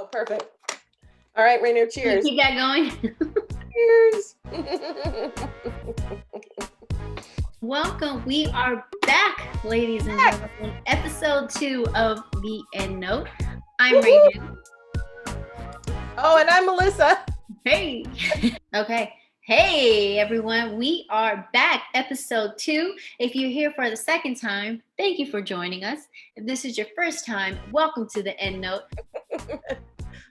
Oh, perfect. All right, Renu, Can we cheers. keep that going? Cheers. Welcome. We are back, ladies and gentlemen. Episode 2 of the Endnote. I'm Renu. Oh, and I'm Melissa. Hey. Okay. Hey, everyone. We are back. Episode 2. If you're here for the second time, thank you for joining us. If this is your first time, welcome to the Endnote.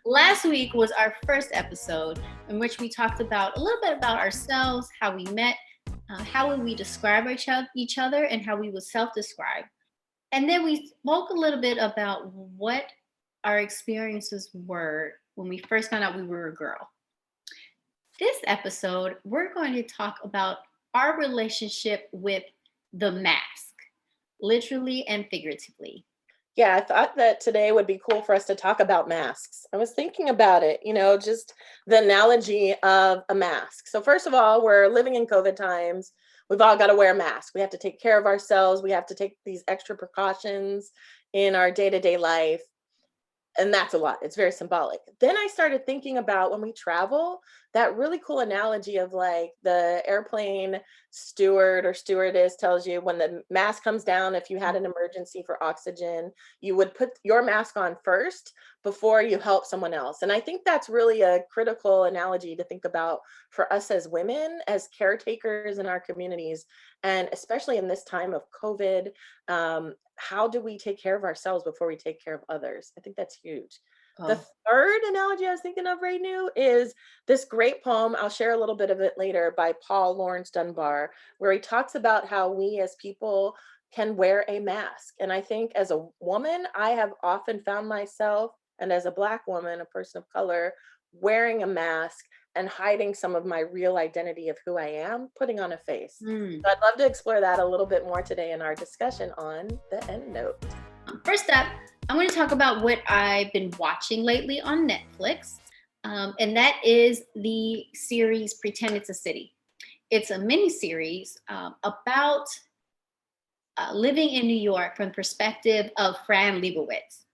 Last week was our first episode in which we talked about a little bit about ourselves, how we met, how would we describe each other, and how we would self-describe. And then we spoke a little bit about what our experiences were when we first found out we were a girl. This episode, we're going to talk about our relationship with the mask, literally and figuratively. Yeah, I thought that today would be cool for us to talk about masks. I was thinking about it, just the analogy of a mask. So first of all, we're living in COVID times. We've all got to wear a mask. We have to take care of ourselves. We have to take these extra precautions in our day-to-day life. And that's a lot. It's very symbolic. Then I started thinking about when we travel, that really cool analogy of like the airplane steward or stewardess tells you when the mask comes down, if you had an emergency for oxygen, you would put your mask on first before you help someone else. And I think that's really a critical analogy to think about for us as women, as caretakers in our communities, and especially in this time of COVID. How do we take care of ourselves before we take care of others? I think that's huge. The third analogy I was thinking of right now is this great poem. I'll share a little bit of it later by Paul Laurence Dunbar, where he talks about how we as people can wear a mask. And I think as a woman, I have often found myself, and as a Black woman, a person of color, wearing a mask and hiding some of my real identity of who I am, putting on a face. So I'd love to explore that a little bit more today in our discussion on the Endnote. First up, I'm going to talk about what I've been watching lately on Netflix, and that is the series Pretend It's a City. It's a mini-series about living in New York from the perspective of Fran Lebowitz.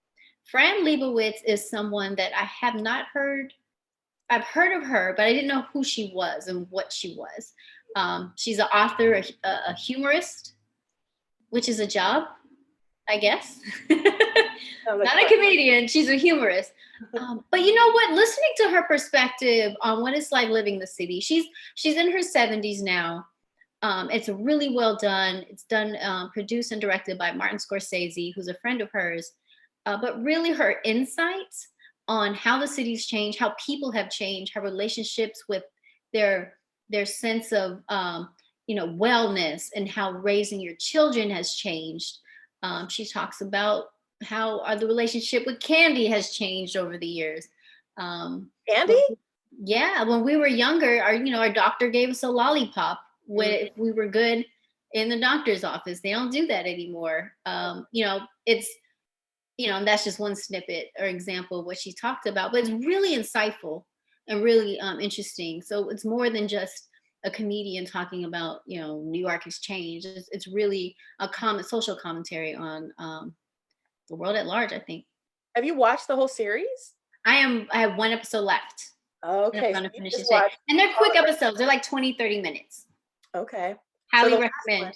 Fran Lebowitz is someone that I have not heard. I've heard of her, but I didn't know who she was and what she was. She's an author, a humorist, which is a job, I guess. Not a comedian, she's a humorist. But you know what? Listening to her perspective on what it's like living in the city, she's in her 70s now. It's really well done. It's done, produced and directed by Martin Scorsese, who's a friend of hers. But really her insights on how the city's changed, how people have changed, how relationships with their sense of wellness and how raising your children has changed. She talks about how the relationship with candy has changed over the years. Candy? Yeah, when we were younger, our doctor gave us a lollipop if we were good in the doctor's office. They don't do that anymore. It's and that's just one snippet or example of what she talked about, but it's really insightful and really interesting. So it's more than just a comedian talking about, New York has changed. It's really a social commentary on the world at large, I think. Have you watched the whole series? I have one episode left. Okay. I'm finish this and they're quick episodes. They're like 20-30 minutes. Okay. Highly recommend.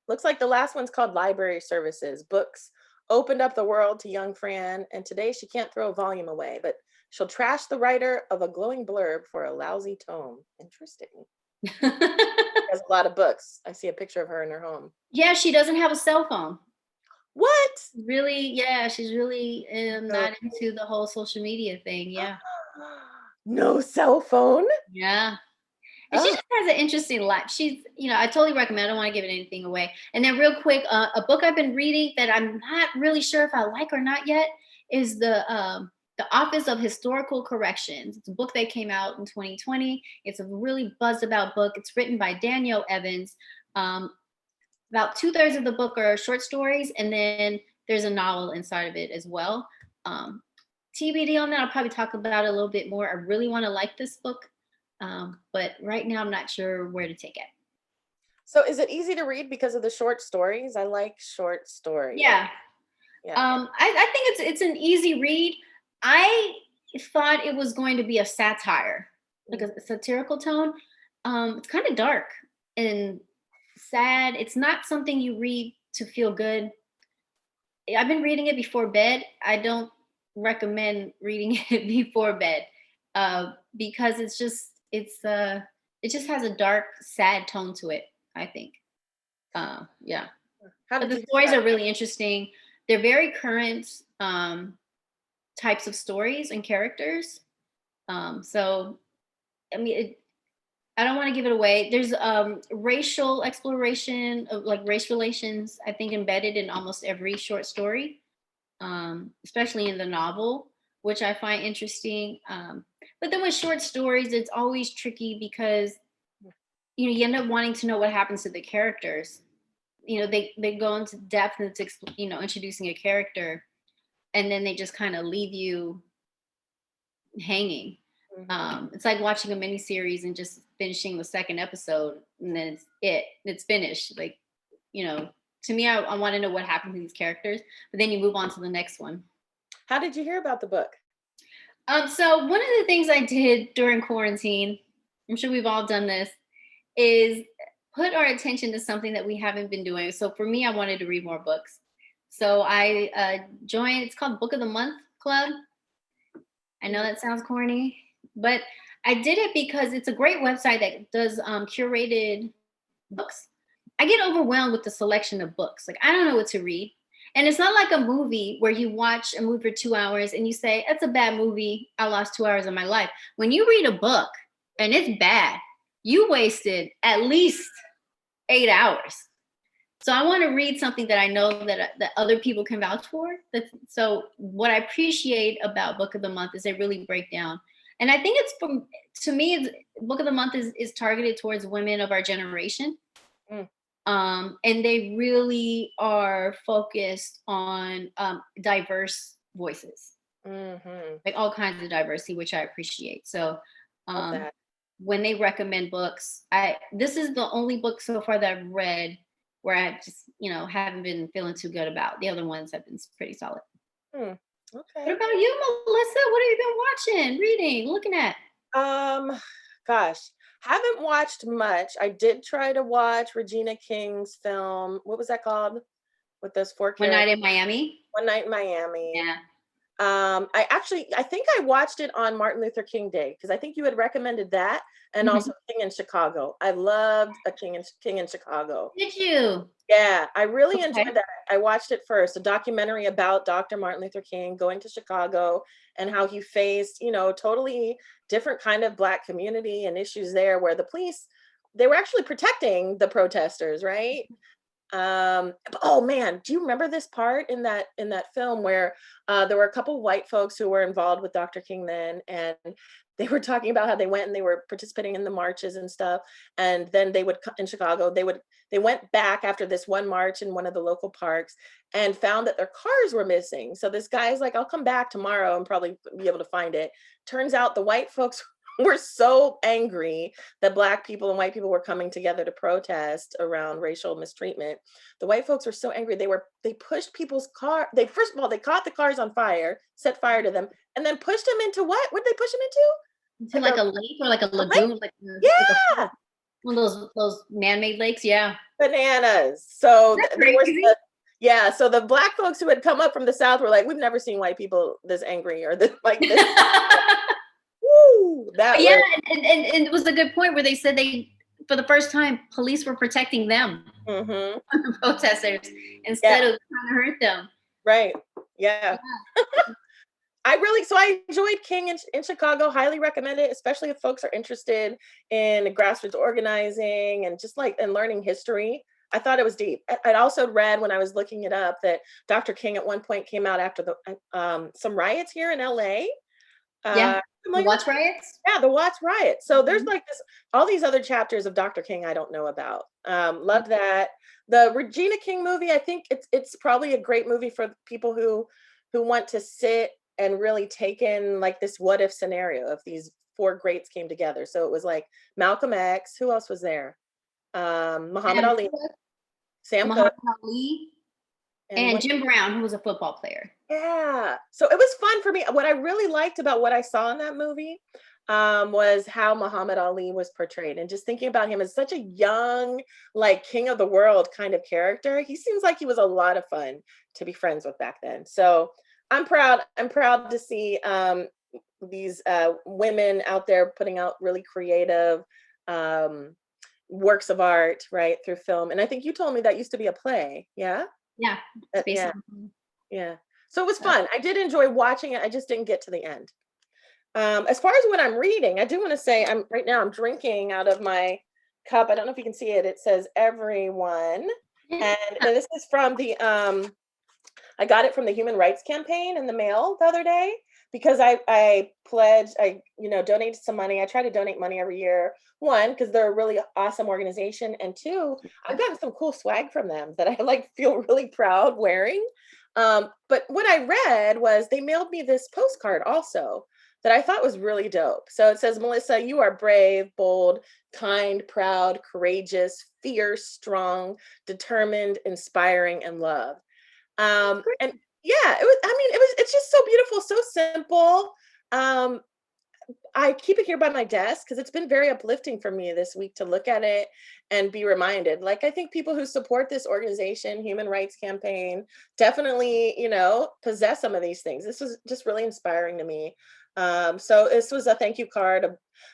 Looks like the last one's called Library Services. Books opened up the world to young Fran, and today she can't throw a volume away, but she'll trash the writer of a glowing blurb for a lousy tome. Interesting. She has a lot of books. I see a picture of her in her home. Yeah, she doesn't have a cell phone. What? Really? Yeah, she's really not into the whole social media thing. Yeah. No cell phone? Yeah. And she just has an interesting life. She's, I totally recommend. I don't want to give it anything away. And then real quick, a book I've been reading that I'm not really sure if I like or not yet is the Office of Historical Corrections. It's a book that came out in 2020. It's a really buzzed about book. It's written by Danielle Evans. About 2/3 of the book are short stories, and then there's a novel inside of it as well. TBD on that. I'll probably talk about it a little bit more. I really want to like this book. But right now I'm not sure where to take it. So is it easy to read because of the short stories? I like short stories. Yeah. I think it's an easy read. I thought it was going to be a satire, like a satirical tone. It's kind of dark and sad. It's not something you read to feel good. I've been reading it before bed. I don't recommend reading it before bed because it just has a dark, sad tone to it, I think. Yeah. How But did the you hear stories about are really interesting. They're very current types of stories and characters. So I mean, I don't want to give it away. There's racial exploration of like race relations, I think, embedded in almost every short story, especially in the novel, which I find interesting. But then with short stories, it's always tricky because you end up wanting to know what happens to the characters. They go into depth into introducing a character, and then they just kind of leave you hanging. It's like watching a miniseries and just finishing the second episode, and then it's finished. Like, to me, I want to know what happened to these characters, but then you move on to the next one. How did you hear about the book? So one of the things I did during quarantine, I'm sure we've all done this, is put our attention to something that we haven't been doing. So for me, I wanted to read more books. So I joined, it's called Book of the Month Club. I know that sounds corny, but I did it because it's a great website that does curated books. I get overwhelmed with the selection of books. Like, I don't know what to read. And it's not like a movie where you watch a movie for 2 hours and you say, that's a bad movie. I lost 2 hours of my life. When you read a book and it's bad, you wasted at least 8 hours. So I want to read something that I know that other people can vouch for. So what I appreciate about Book of the Month is they really break down. And I think to me, Book of the Month is targeted towards women of our generation. And they really are focused on diverse voices, like all kinds of diversity, which I appreciate. So when they recommend books, this is the only book so far that I've read where I just, haven't been feeling too good about. The other ones have been pretty solid. Okay. What about you, Melissa? What have you been watching, reading, looking at? Gosh, haven't watched much. I did try to watch Regina King's film. What was that called? With those four One Night characters. in Miami. One Night in Miami. Yeah. I think I watched it on Martin Luther King Day because I think you had recommended that, and also King in Chicago. I loved a King in Chicago. Did you? Yeah, I really enjoyed that. I watched it first, a documentary about Dr. Martin Luther King going to Chicago and how he faced, totally different kind of Black community and issues there where the police, they were actually protecting the protesters, right? Oh man, do you remember this part in that film where there were a couple white folks who were involved with Dr. King then, and they were talking about how they went and they were participating in the marches and stuff, and then they would in Chicago they went back after this one march in one of the local parks and found that their cars were missing. So this guy's like, I'll come back tomorrow and probably be able to find it. Turns out the white folks were so angry that Black people and white people were coming together to protest around racial mistreatment. The white folks were so angry, they pushed people's car. First of all, they caught the cars on fire, set fire to them, and then pushed them into what? What did they push them into? Into like a lake or like a lagoon, like one of those man-made lakes. Yeah. Bananas. So there was so the Black folks who had come up from the South were like, we've never seen white people this angry or this like this. Woo, and it was a good point where they said for the first time, police were protecting them, protesters, instead of trying to hurt them. Right. Yeah. I enjoyed King in Chicago, highly recommend it, especially if folks are interested in grassroots organizing and just and learning history. I thought it was deep. I'd also read when I was looking it up that Dr. King at one point came out after some riots here in LA. The Watts riots? Yeah, the Watts riots. So there's all these other chapters of Dr. King I don't know about. Love that. The Regina King movie, I think it's probably a great movie for people who want to sit and really take in this what if scenario if these four greats came together. So it was like Malcolm X. Who else was there? Muhammad Ali. Sam Cooke. Ali. And Jim Brown, who was a football player. Yeah. So it was fun for me. What I really liked about what I saw in that movie was how Muhammad Ali was portrayed, and just thinking about him as such a young, like king of the world kind of character. He seems like he was a lot of fun to be friends with back then. So I'm proud. I'm proud to see these women out there putting out really creative um, works of art, right, through film. And I think you told me that used to be a play. Yeah. Yeah, it's based Yeah. on. Yeah. So it was Uh, fun. I did enjoy watching it. I just didn't get to the end. As far as what I'm reading, I do want to say I'm right now I'm drinking out of my cup. I don't know if you can see it. It says everyone. yeah. And this is from the I got it from the Human Rights Campaign in the mail the other day because I pledged, I donated some money. I try to donate money every year. One, because they're a really awesome organization, and two, I've gotten some cool swag from them that I like feel really proud wearing. But what I read was they mailed me this postcard also that I thought was really dope. So it says, Melissa, you are brave, bold, kind, proud, courageous, fierce, strong, determined, inspiring, and loved. And yeah, it was, I mean, it's just so beautiful, so simple. Um, I keep it here by my desk because it's been very uplifting for me this week to look at it and be reminded. Like, I think people who support this organization, Human Rights Campaign, definitely, possess some of these things. This was just really inspiring to me. So this was a thank you card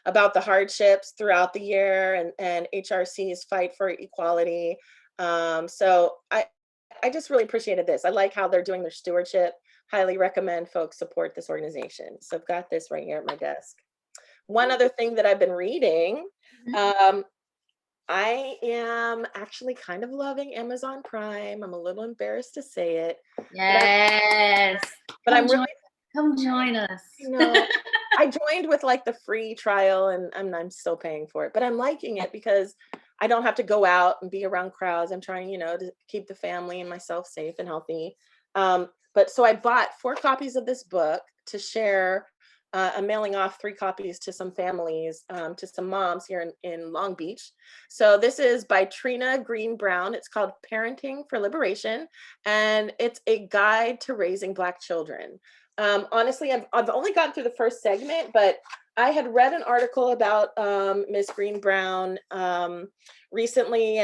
about the hardships throughout the year and HRC's fight for equality. So I just really appreciated this. I like how they're doing their stewardship. Highly recommend folks support this organization. So I've got this right here at my desk. One other thing that I've been reading, Mhm. um, I am actually kind of loving Amazon Prime. I'm a little embarrassed to say it, but I Yes. but I'm really, Come join us. you know, I joined with like the free trial and I'm still paying for it, but I'm liking it because I don't have to go out and be around crowds. I'm trying, to keep the family and myself safe and healthy. But so I bought 4 copies of this book to share. I'm mailing off 3 copies to some families, to some moms here in Long Beach. So this is by Trina Green Brown. It's called Parenting for Liberation, and it's a guide to raising Black children. Honestly, I've only gotten through the first segment, but I had read an article about Miss Green Brown recently,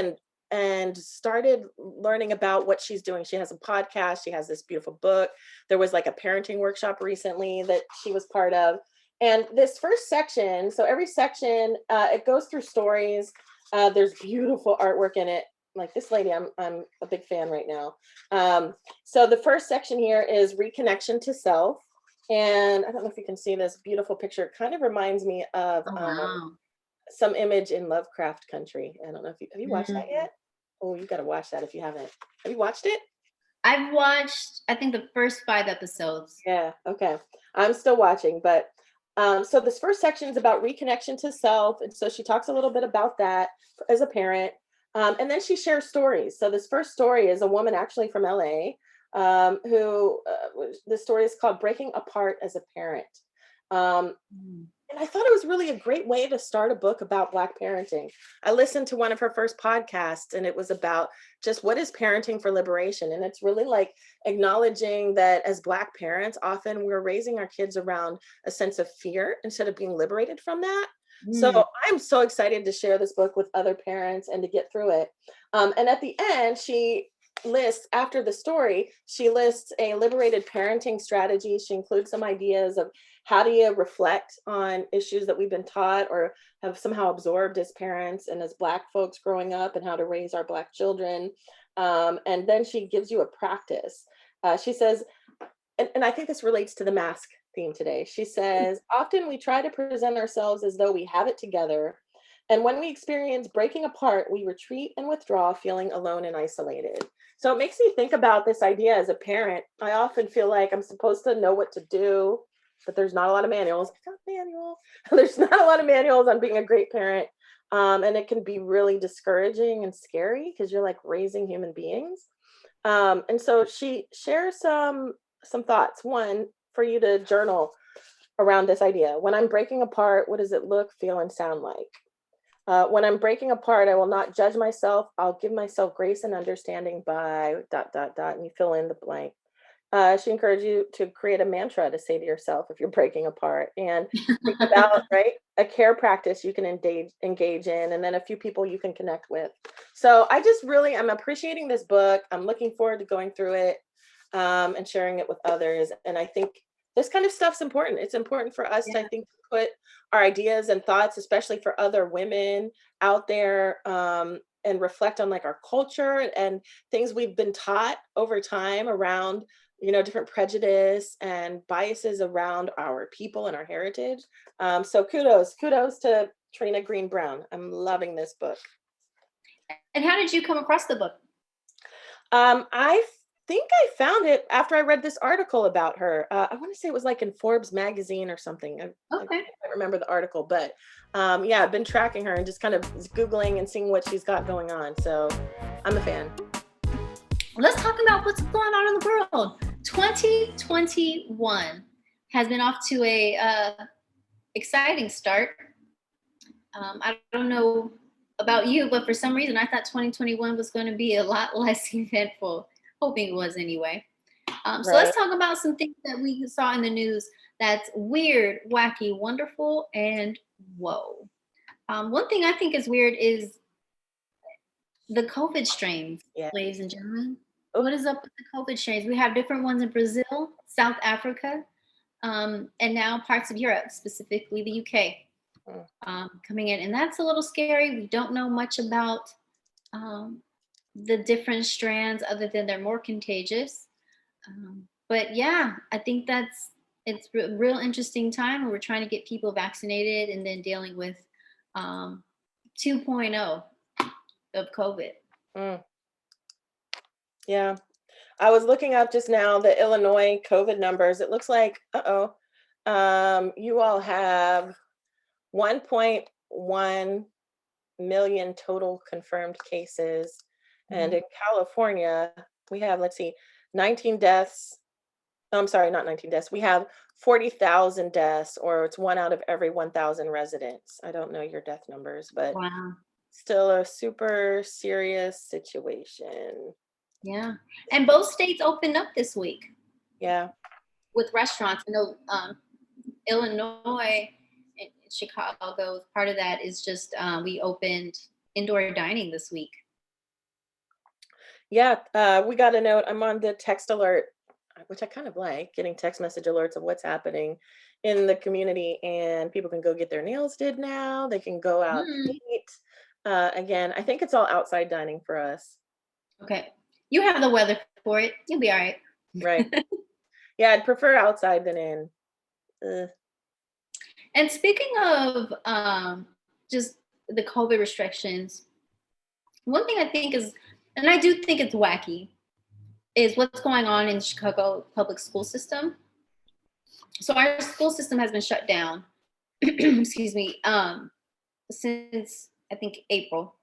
and started learning about what she's doing. She has a podcast. She has this beautiful book. There was like a parenting workshop recently that she was part of. And this first section, so every section, it goes through stories. There's beautiful artwork in it. Like this lady, I'm a big fan right now. So the first section here is reconnection to self. And I don't know if you can see this beautiful picture. It kind of reminds me of Oh, wow. some image in Lovecraft Country. I don't know if have you watched that Mm. yet? Oh, you got to watch that if you haven't. Have you watched it? I've watched, I think, the first 5 episodes. Yeah. Okay. I'm still watching, but so this first section is about reconnection to self, and so she talks a little bit about that as a parent, and then she shares stories. So this first story is a woman actually from LA, who the story is called "Breaking Apart as a Parent." Um, Mm. And I thought it was really a great way to start a book about Black parenting. I listened to one of her first podcasts, and it was about just what is parenting for liberation. And it's really like acknowledging that as Black parents, often we're raising our kids around a sense of fear instead of being liberated from that. So Mm. I'm so excited to share this book with other parents and to get through it. And at the end, she lists, after the story, she lists a liberated parenting strategy. She includes some ideas of how do you reflect on issues that we've been taught or have somehow absorbed as parents and as Black folks growing up, and how to raise our Black children. And then she gives you a practice. She says, and I think this relates to the mask theme today. She says, often we try to present ourselves as though we have it together. And when we experience breaking apart, we retreat and withdraw, feeling alone and isolated. So it makes me think about this idea as a parent. I often feel like I'm supposed to know what to do, but there's not a lot of manuals. I got a manual. There's not a lot of manuals on being a great parent. And it can be really discouraging and scary because you're like raising human beings. And so she shares some thoughts. One, for you to journal around this idea. When I'm breaking apart, what does it look, feel, and sound like? When I'm breaking apart, I will not judge myself. I'll give myself grace and understanding by dot dot dot, and you fill in the blank. She encouraged you to create a mantra to say to yourself if you're breaking apart, and think about, right, a care practice you can engage in, and then a few people you can connect with. So I just really I'm appreciating this book. I'm looking forward to going through it, and sharing it with others. And I think this kind of stuff's important. It's important for us to, I Yeah. think, put our ideas and thoughts, especially for other women out there, and reflect on like our culture and things we've been taught over time around, different prejudice and biases around our people and our heritage. So kudos to Trina Green Brown. I'm loving this book. And how did you come across the book? I think I found it after I read this article about her. I want to say it was like in Forbes magazine or something. I Okay. can't remember the article, but yeah, I've been tracking her and just kind of Googling and seeing what she's got going on. So I'm a fan. Let's talk about what's going on in the world. 2021 has been off to a exciting start. I don't know about you, but for some reason, I thought 2021 was going to be a lot less eventful. Hoping it was anyway. So Right. let's talk about some things that we saw in the news that's weird, wacky, wonderful, and whoa. One thing I think is weird is the COVID strains, Yeah. ladies and gentlemen. Oh, What is up with the COVID strains? We have different ones in Brazil, South Africa, and now parts of Europe, specifically the UK, mm. coming in. And that's a little scary. We don't know much about um, the different strands other than they're more contagious. But yeah, I think it's a real interesting time where we're trying to get people vaccinated and then dealing with um, 2.0 of COVID. Mm. Yeah. I was looking up just now the Illinois COVID numbers. It looks like, you all have 1.1 million total confirmed cases. And Mhm. in California, we have, let's see, 19 deaths. I'm sorry, not 19 deaths. We have 40,000 deaths, or it's one out of every 1,000 residents. I don't know your death numbers, but Wow. still a super serious situation. Yeah. And both states opened up this week Yeah. with restaurants. I know Illinois and Chicago, part of that is just we opened indoor dining this week. Yeah, we got a note. I'm on the text alert, which I kind of like getting text message alerts of what's happening in the community, and people can go get their nails did now. They can go out to Mm, eat. Again, I think it's all outside dining for us, okay. You have the weather for it. You'll be all right. right? Yeah, I'd prefer outside than in. Ugh. And speaking of just the COVID restrictions, one thing I think is, and I do think it's wacky, is what's going on in Chicago public school system. So our school system has been shut down, excuse me, since I think April,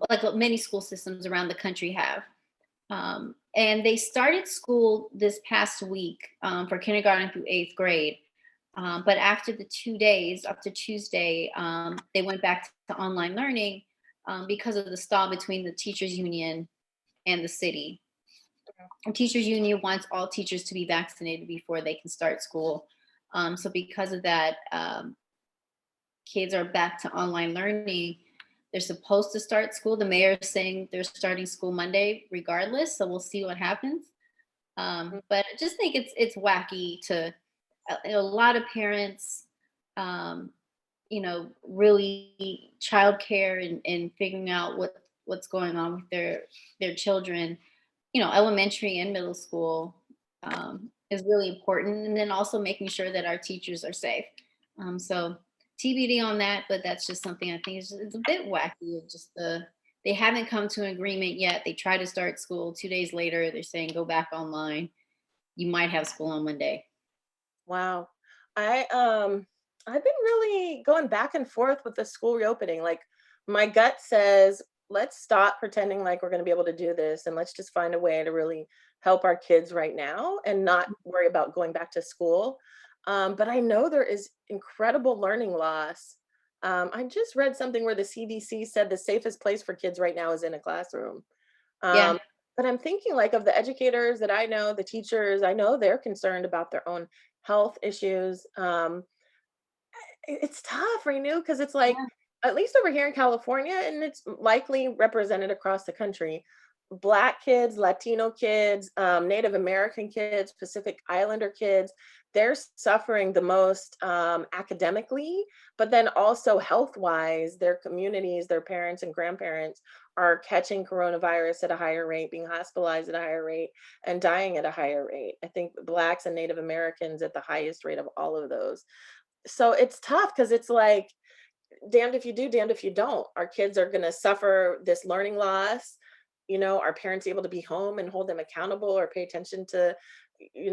like what many school systems around the country have. And they started school this past week for kindergarten through eighth grade. But after the 2 days, after Tuesday, they went back to online learning because of the stall between the teachers union and the city. The teachers union wants all teachers to be vaccinated before they can start school. So because of that, kids are back to online learning. They're supposed to start school. The mayor is saying they're starting school Monday regardless. So we'll see what happens. But I just think it's wacky to a lot of parents, um, really childcare and figuring out what's going on with their children. Elementary and middle school is really important, and then also making sure that our teachers are safe. So TBD on that, but that's just something I think it's a bit wacky. Of just they haven't come to an agreement yet. They try to start school 2 days later. They're saying go back online. You might have school on Monday. Wow. I've been really going back and forth with the school reopening. Like my gut says, let's stop pretending like we're going to be able to do this, and let's just find a way to really help our kids right now and not worry about going back to school. But I know there is incredible learning loss. I just read something where the CDC said the safest place for kids right now is in a classroom. Yeah. Um, But I'm thinking like of the educators that I know, the teachers, I know they're concerned about their own health issues. It's tough, Renew, because it's like, Yeah. at least over here in California, and it's likely represented across the country. Black kids, Latino kids, Native American kids, Pacific Islander kids, they're suffering the most academically, but then also health wise, their communities, their parents and grandparents are catching coronavirus at a higher rate, being hospitalized at a higher rate, and dying at a higher rate. I think Blacks and Native Americans at the highest rate of all of those. So it's tough because it's like damned if you do, damned if you don't. Our kids are going to suffer this learning loss. Are parents able to be home and hold them accountable or pay attention to,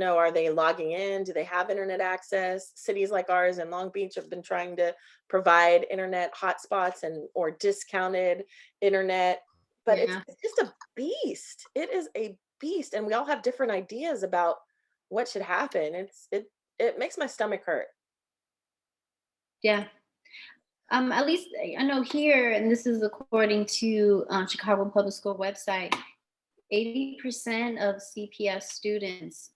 are they logging in? Do they have internet access? Cities like ours in Long Beach have been trying to provide internet hotspots and or discounted internet, but it's, Yeah. it's just a beast. It is a beast, and we all have different ideas about what should happen. It makes my stomach hurt. Yeah. At least I know here, and this is according to Chicago Public School website, 80% of CPS students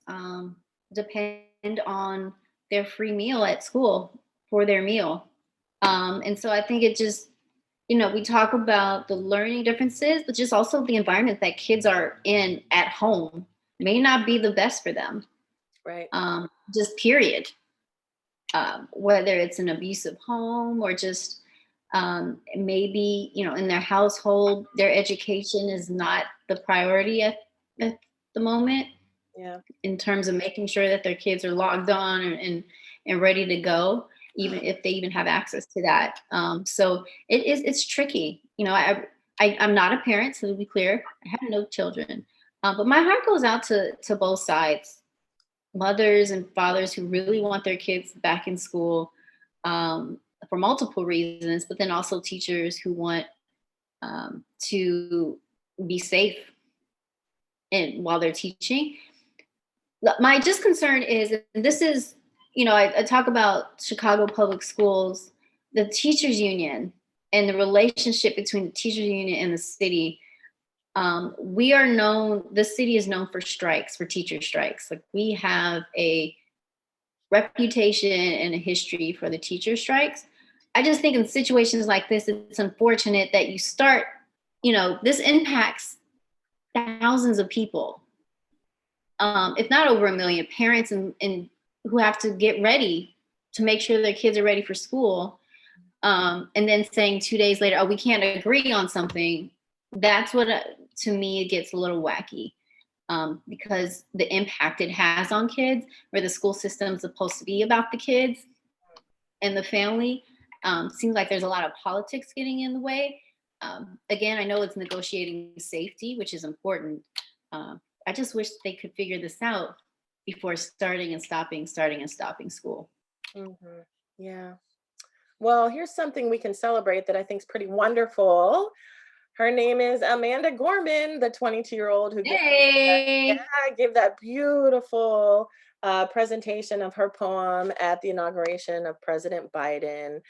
depend on their free meal at school for their meal. And so I think it just, we talk about the learning differences, but just also the environment that kids are in at home may not be the best for them. Right. Just period. Whether it's an abusive home or just maybe in their household their education is not the priority at the moment Yeah. in terms of making sure that their kids are logged on and ready to go, even if they even have access to that. So it's tricky. I'm not a parent, so to be clear, I have no children, but my heart goes out to both sides, mothers and fathers who really want their kids back in school, for multiple reasons, but then also teachers who want to be safe and while they're teaching. My just concern is, and this is, I talk about Chicago Public Schools, the teachers union, and the relationship between the teachers union and the city. The city is known for strikes, for teacher strikes. Like, we have a reputation and a history for the teacher strikes. I just think in situations like this, it's unfortunate that this impacts thousands of people, if not over a million parents, and who have to get ready to make sure their kids are ready for school. And then saying 2 days later, oh, we can't agree on something. That's what, to me, it gets a little wacky. Because the impact it has on kids, where the school system is supposed to be about the kids and the family, seems like there's a lot of politics getting in the way. Again, I know it's negotiating safety, which is important. I just wish they could figure this out before starting and stopping school. Mhm. Yeah. Well, here's something we can celebrate that I think is pretty wonderful. Her name is Amanda Gorman, the 22-year-old who Hey. gave that beautiful presentation of her poem at the inauguration of President Biden.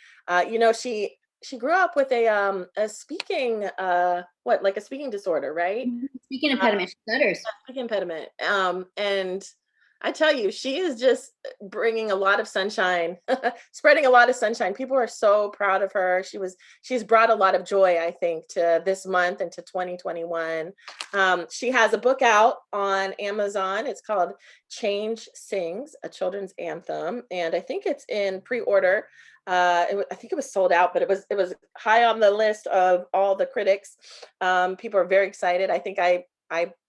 She grew up with a speaking like a speaking disorder, right? Speaking impediment, stutters. Speech impediment. And I tell you, she is just bringing a lot of sunshine, spreading a lot of sunshine. People are so proud of her. She's brought a lot of joy, I think, to this month and to 2021. She has a book out on Amazon. It's called Change Sings, a children's anthem, and I think it's in pre-order. I think it was sold out, but it was high on the list of all the critics. People are very excited. I think I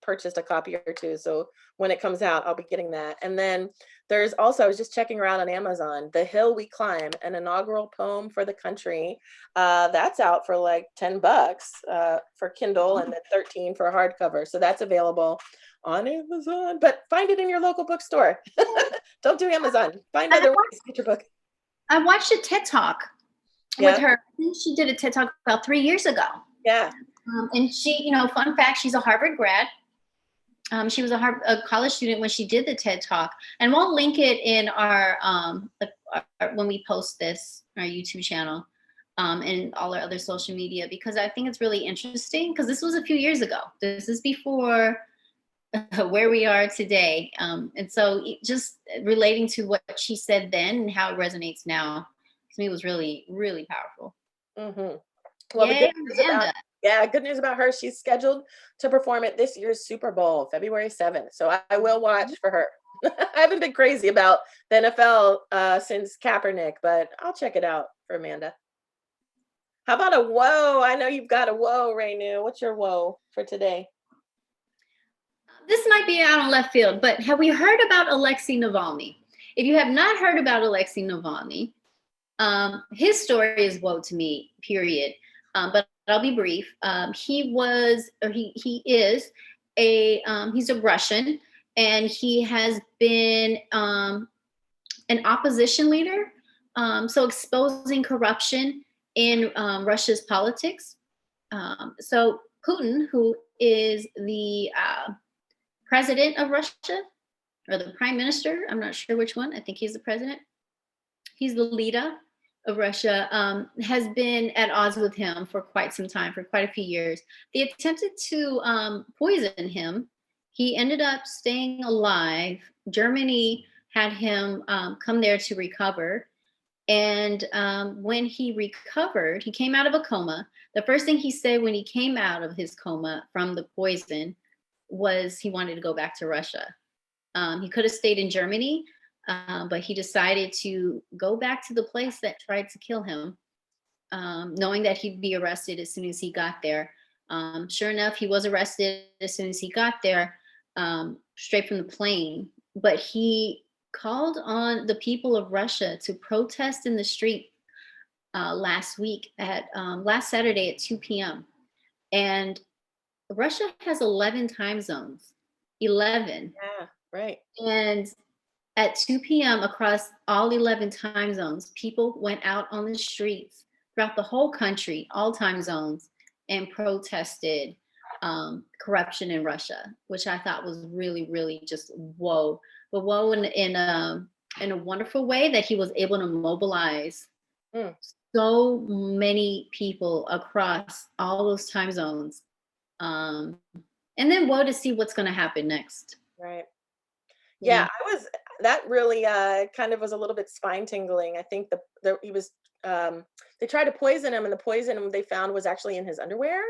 purchased a copy or two. So when it comes out, I'll be getting that. And then there's also, I was just checking around on Amazon, The Hill We Climb, an inaugural poem for the country. That's out for like $10 for Kindle and then 13 for hardcover. So that's available on Amazon, but find it in your local bookstore. Don't do Amazon. Find I other ways watched, to get your book. I watched a TED Talk with Yeah. her. I think she did a TED Talk about 3 years ago. Yeah. And she, fun fact, she's a Harvard grad. She was a college student when she did the TED Talk, and we'll link it in our when we post this, our YouTube channel. and all our other social media, because I think it's really interesting, because this was a few years ago. This is before where we are today. And so just relating to what she said then and how it resonates now, to me was really, really powerful. Hmm. Well, the Yay, good news about Amanda. yeah, good news about her, she's scheduled to perform at this year's Super Bowl, February 7th. So I will watch for her. I haven't been crazy about the NFL since Kaepernick, but I'll check it out for Amanda. How about a whoa? I know you've got a whoa, Renu. What's your whoa for today? This might be out on left field, but have we heard about Alexei Navalny? If you have not heard about Alexei Navalny, his story is woe to me, period. But I'll be brief. He was, or he is he's a Russian, and he has been an opposition leader, so exposing corruption in Russia's politics. So Putin, who is the president of Russia, or the prime minister, I'm not sure which one. I think he's the president. He's the leader of Russia, has been at odds with him for quite some time, for quite a few years. They attempted to poison him. He ended up staying alive. Germany had him come there to recover. And when he recovered, he came out of a coma. The first thing he said when he came out of his coma from the poison was he wanted to go back to Russia. He could have stayed in Germany, but he decided to go back to the place that tried to kill him, knowing that he'd be arrested as soon as he got there. Sure enough, he was arrested as soon as he got there, straight from the plane. But he called on the people of Russia to protest in the street last week at last Saturday at 2 p.m. And Russia has 11 time zones. 11. Yeah, right. And at 2 p.m. across all 11 time zones, people went out on the streets throughout the whole country, all time zones, and protested corruption in Russia, which I thought was really, really just whoa. But whoa in a wonderful way, that he was able to mobilize Mm, so many people across all those time zones. Um, and then whoa to see what's going to happen next. right. You Yeah, know, I was that really kind of was a little bit spine tingling. I think the he was they tried to poison him and the poison they found was actually in his underwear. Like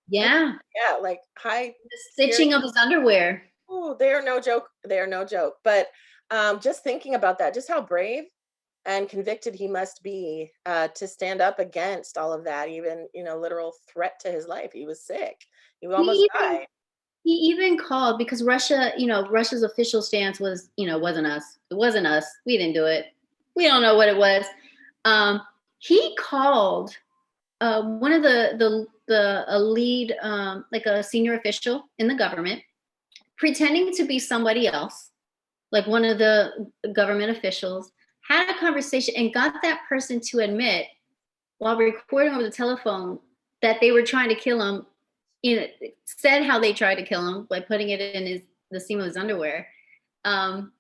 yeah, yeah, like high the scary. stitching of his underwear. Oh, they are no joke. They are no joke. But just thinking about that, just how brave and convicted he must be to stand up against all of that, even, literal threat to his life. He was sick. He almost He even died. he even called, because Russia, Russia's official stance was, wasn't us. It wasn't us. We didn't do it. We don't know what it was. Um, he called one of the a lead, like a senior official in the government, pretending to be somebody else, like one of the government officials, had a conversation and got that person to admit, while recording over the telephone, that they were trying to kill him. Said how they tried to kill him by putting it in the seam of his underwear. Um,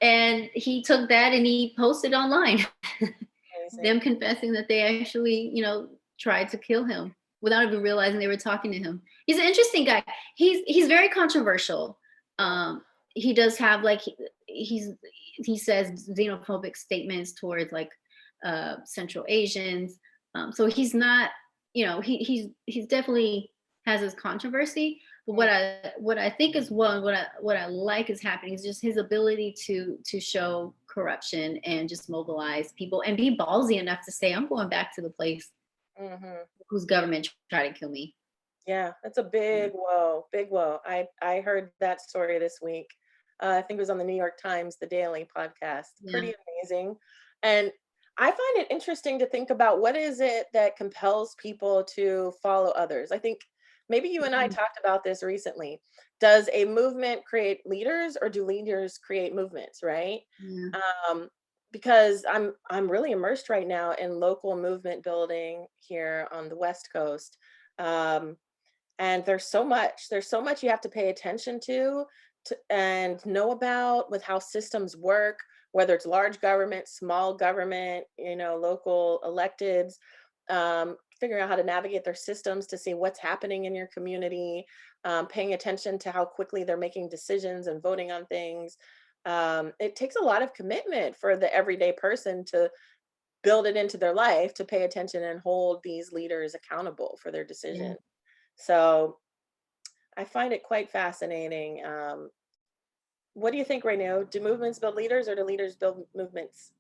and he took that and he posted online, Amazing. them confessing that they actually, tried to kill him without even realizing they were talking to him. He's an interesting guy. He's very controversial. Yeah. He does have like he says xenophobic statements towards like Central Asians. So he's not, he's definitely has his controversy. But Mm, what I think is what I like is happening is just his ability to show corruption and just mobilize people and be ballsy enough to say, I'm going back to the place mhm. whose government tried to kill me. Yeah, that's a big whoa, big whoa. I heard that story this week. I think it was on the New York Times, the Daily podcast. Yeah. Pretty amazing. And I find it interesting to think about what is it that compels people to follow others. I think maybe you and I Mhm. talked about this recently. Does a movement create leaders or do leaders create movements, right? Yeah. Um, because I'm really immersed right now in local movement building here on the West Coast. Um, and there's so much you have to pay attention to and know about with how systems work, whether it's large government, small government, local electeds. figuring out how to navigate their systems to see what's happening in your community, paying attention to how quickly they're making decisions and voting on things. It takes a lot of commitment for the everyday person to build it into their life to pay attention and hold these leaders accountable for their Yeah. decision. So I find it quite fascinating. What do you think, Renu? Do movements build leaders or do leaders build movements?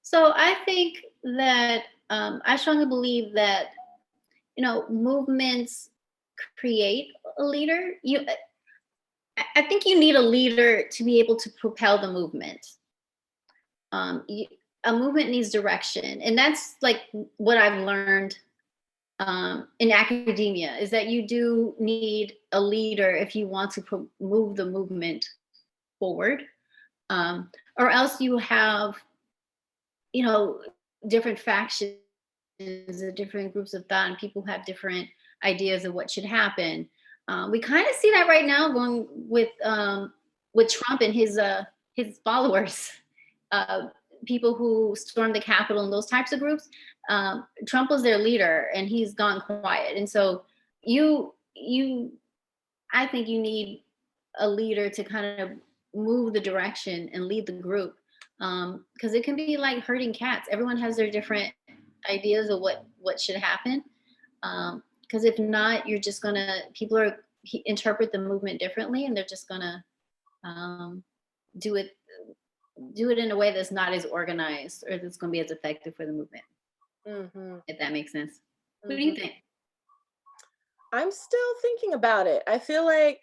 So I think that I strongly believe that movements create a leader. I think you need a leader to be able to propel the movement. Um, you, a movement needs direction, and that's like what I've learned in academia is that you do need a leader if you want to move the movement forward, or else you have you know different factions and different groups of thought, and people have different ideas of what should happen. We kind of see that right now going with Trump and his followers, uh, people who stormed the Capitol and those types of groups. Trump was their leader, and he's gone quiet. And so you, I think you need a leader to kind of move the direction and lead the group, because it can be like herding cats. Everyone has their different ideas of what should happen, because if not, you're just gonna people are interpret the movement differently, and they're just gonna um, do it do it in a way that's not as organized or that's going to be as effective for the movement, Hmm. if that makes sense. What do you Hmm. think? I'm still thinking about it. I feel like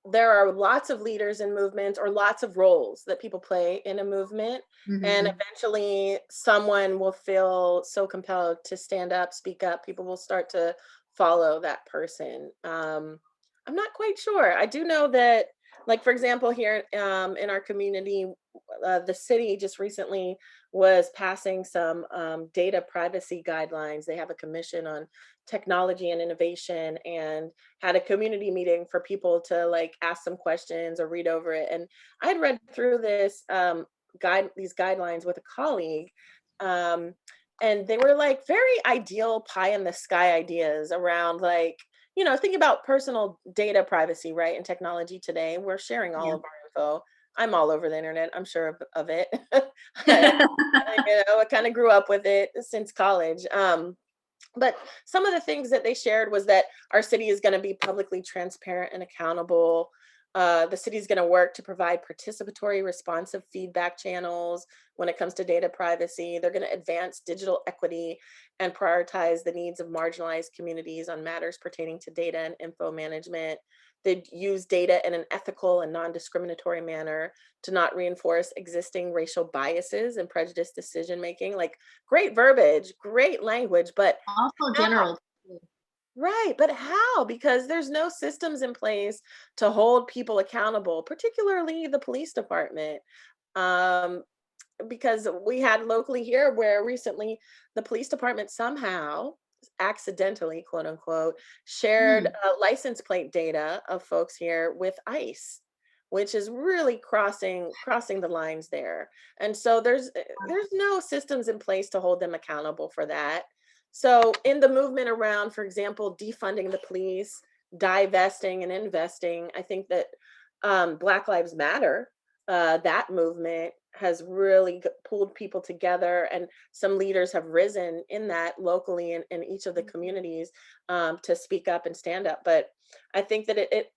there are lots of leaders in movements or lots of roles that people play in a movement. And Hmm. eventually, someone will feel so compelled to stand up, speak up. People will start to follow that person. I'm not quite sure. I do know that, like, for example, here in our community, the city just recently was passing some data privacy guidelines. They have a commission on technology and innovation, and had a community meeting for people to like ask some questions or read over it. And I'd read through these guidelines with a colleague. Um, and they were like very ideal pie in the sky ideas around like, think about personal data privacy, right? In technology today, we're sharing all Yeah. of our info. I'm all over the internet. I'm sure of it. I, I kind of grew up with it since college. But some of the things that they shared was that our city is going to be publicly transparent and accountable. The city is going to work to provide participatory, responsive feedback channels when it comes to data privacy. They're going to advance digital equity and prioritize the needs of marginalized communities on matters pertaining to data and info management. They'd use data in an ethical and non discriminatory manner to not reinforce existing racial biases and prejudice decision making. Like, great verbiage, great language, but Also how? general. Right, but how? Because there's no systems in place to hold people accountable, particularly the police department. Um, because we had locally here where recently the police department somehow accidentally, quote unquote, shared Mm. license plate data of folks here with ICE, which is really crossing the lines there. And so there's no systems in place to hold them accountable for that. So in the movement around, for example, defunding the police, divesting and investing, I think that Black Lives Matter, that movement has really pulled people together, and some leaders have risen in that locally in each of the communities, to speak up and stand up. But I think that it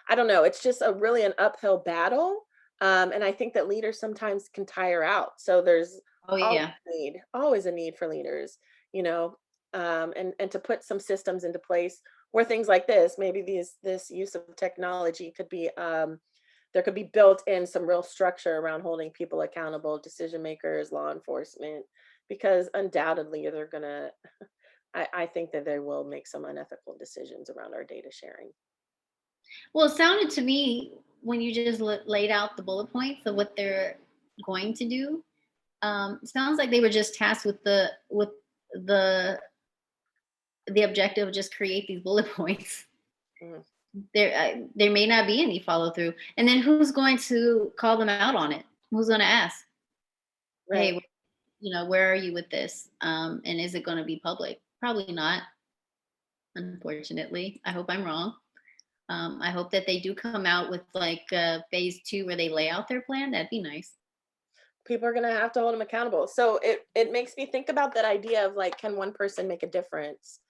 I don't know, it's just a really an uphill battle. And I think that leaders sometimes can tire out. So there's Oh always yeah. always a need for leaders, you know, and to put some systems into place where things like this, maybe this use of technology could be, there could be built in some real structure around holding people accountable, decision makers, law enforcement, because undoubtedly they're gonna, I think that they will make some unethical decisions around our data sharing. Well, it sounded to me when you just laid out the bullet points of what they're going to do. It sounds like they were just tasked the the objective of just create these bullet points. Mhm. There may not be any follow through, and then who's going to call them out on it? Who's going to ask? Right. Hey, where are you with this? And is it going to be public? Probably not, unfortunately. I hope I'm wrong. I hope that they do come out with like phase two where they lay out their plan. That'd be nice. People are going to have to hold them accountable. So it makes me think about that idea of like, can one person make a difference?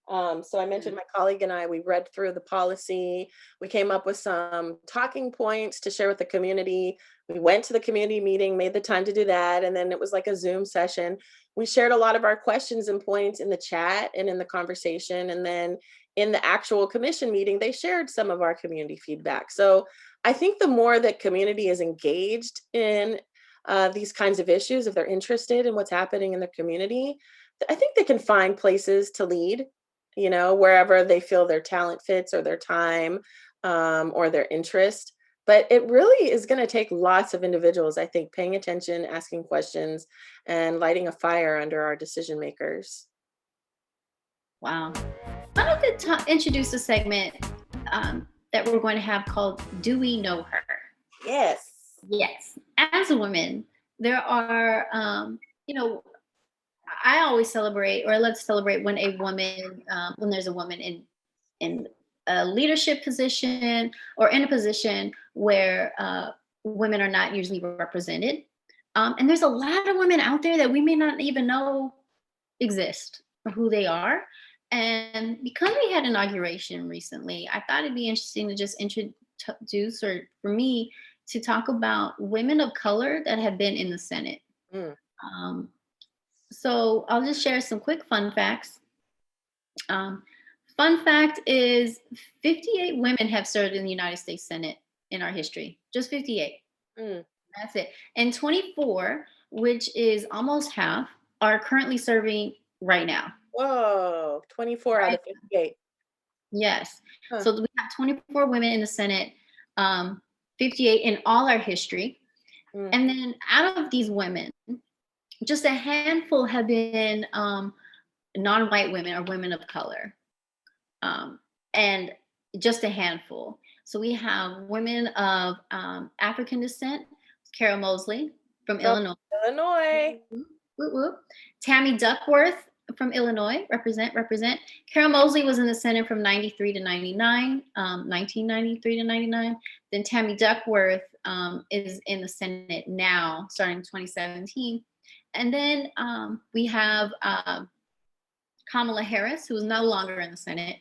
So I Mm. mentioned my colleague and I, we read through the policy. We came up with some talking points to share with the community. We went to the community meeting, made the time to do that. And then it was like a Zoom session. We shared a lot of our questions and points in the chat and in the conversation. And then in the actual commission meeting, they shared some of our community feedback. So I think the more that community is engaged in these kinds of issues, if they're interested in what's happening in their community, I think they can find places to lead, wherever they feel their talent fits or their time or their interest. But it really is going to take lots of individuals, I think, paying attention, asking questions, and lighting a fire under our decision makers. Wow. I'd like to introduce a segment that we're going to have called Do We Know Her? Yes. Yes. As a woman, there are, I always celebrate, or let's celebrate when a woman, when there's a woman in a leadership position or in a position where women are not usually represented. And there's a lot of women out there that we may not even know exist or who they are. And because we had inauguration recently, I thought it'd be interesting to just introduce, or for me to talk about women of color that have been in the Senate. Mm. Um, so I'll just share some quick fun facts. Um, Fun fact is 58 women have served in the United States Senate in our history. Just 58. Mm. That's it. And 24, which is almost half, are currently serving right now. Whoa, 24 out Right? of 58. Yes. Huh. So we have 24 women in the Senate, 58 in all our history. Mm. And then out of these women, just a handful have been non-white women or women of color, and just a handful. So we have women of African descent, Carol Mosley from From Illinois. Illinois. Whoop, whoop. Tammy Duckworth from Illinois, represent, represent. Carol Mosley was in the Senate from 93 to 99, 1993 to 99. Then Tammy Duckworth is in the Senate now, starting 2017. And then we have Kamala Harris, who is no longer in the Senate,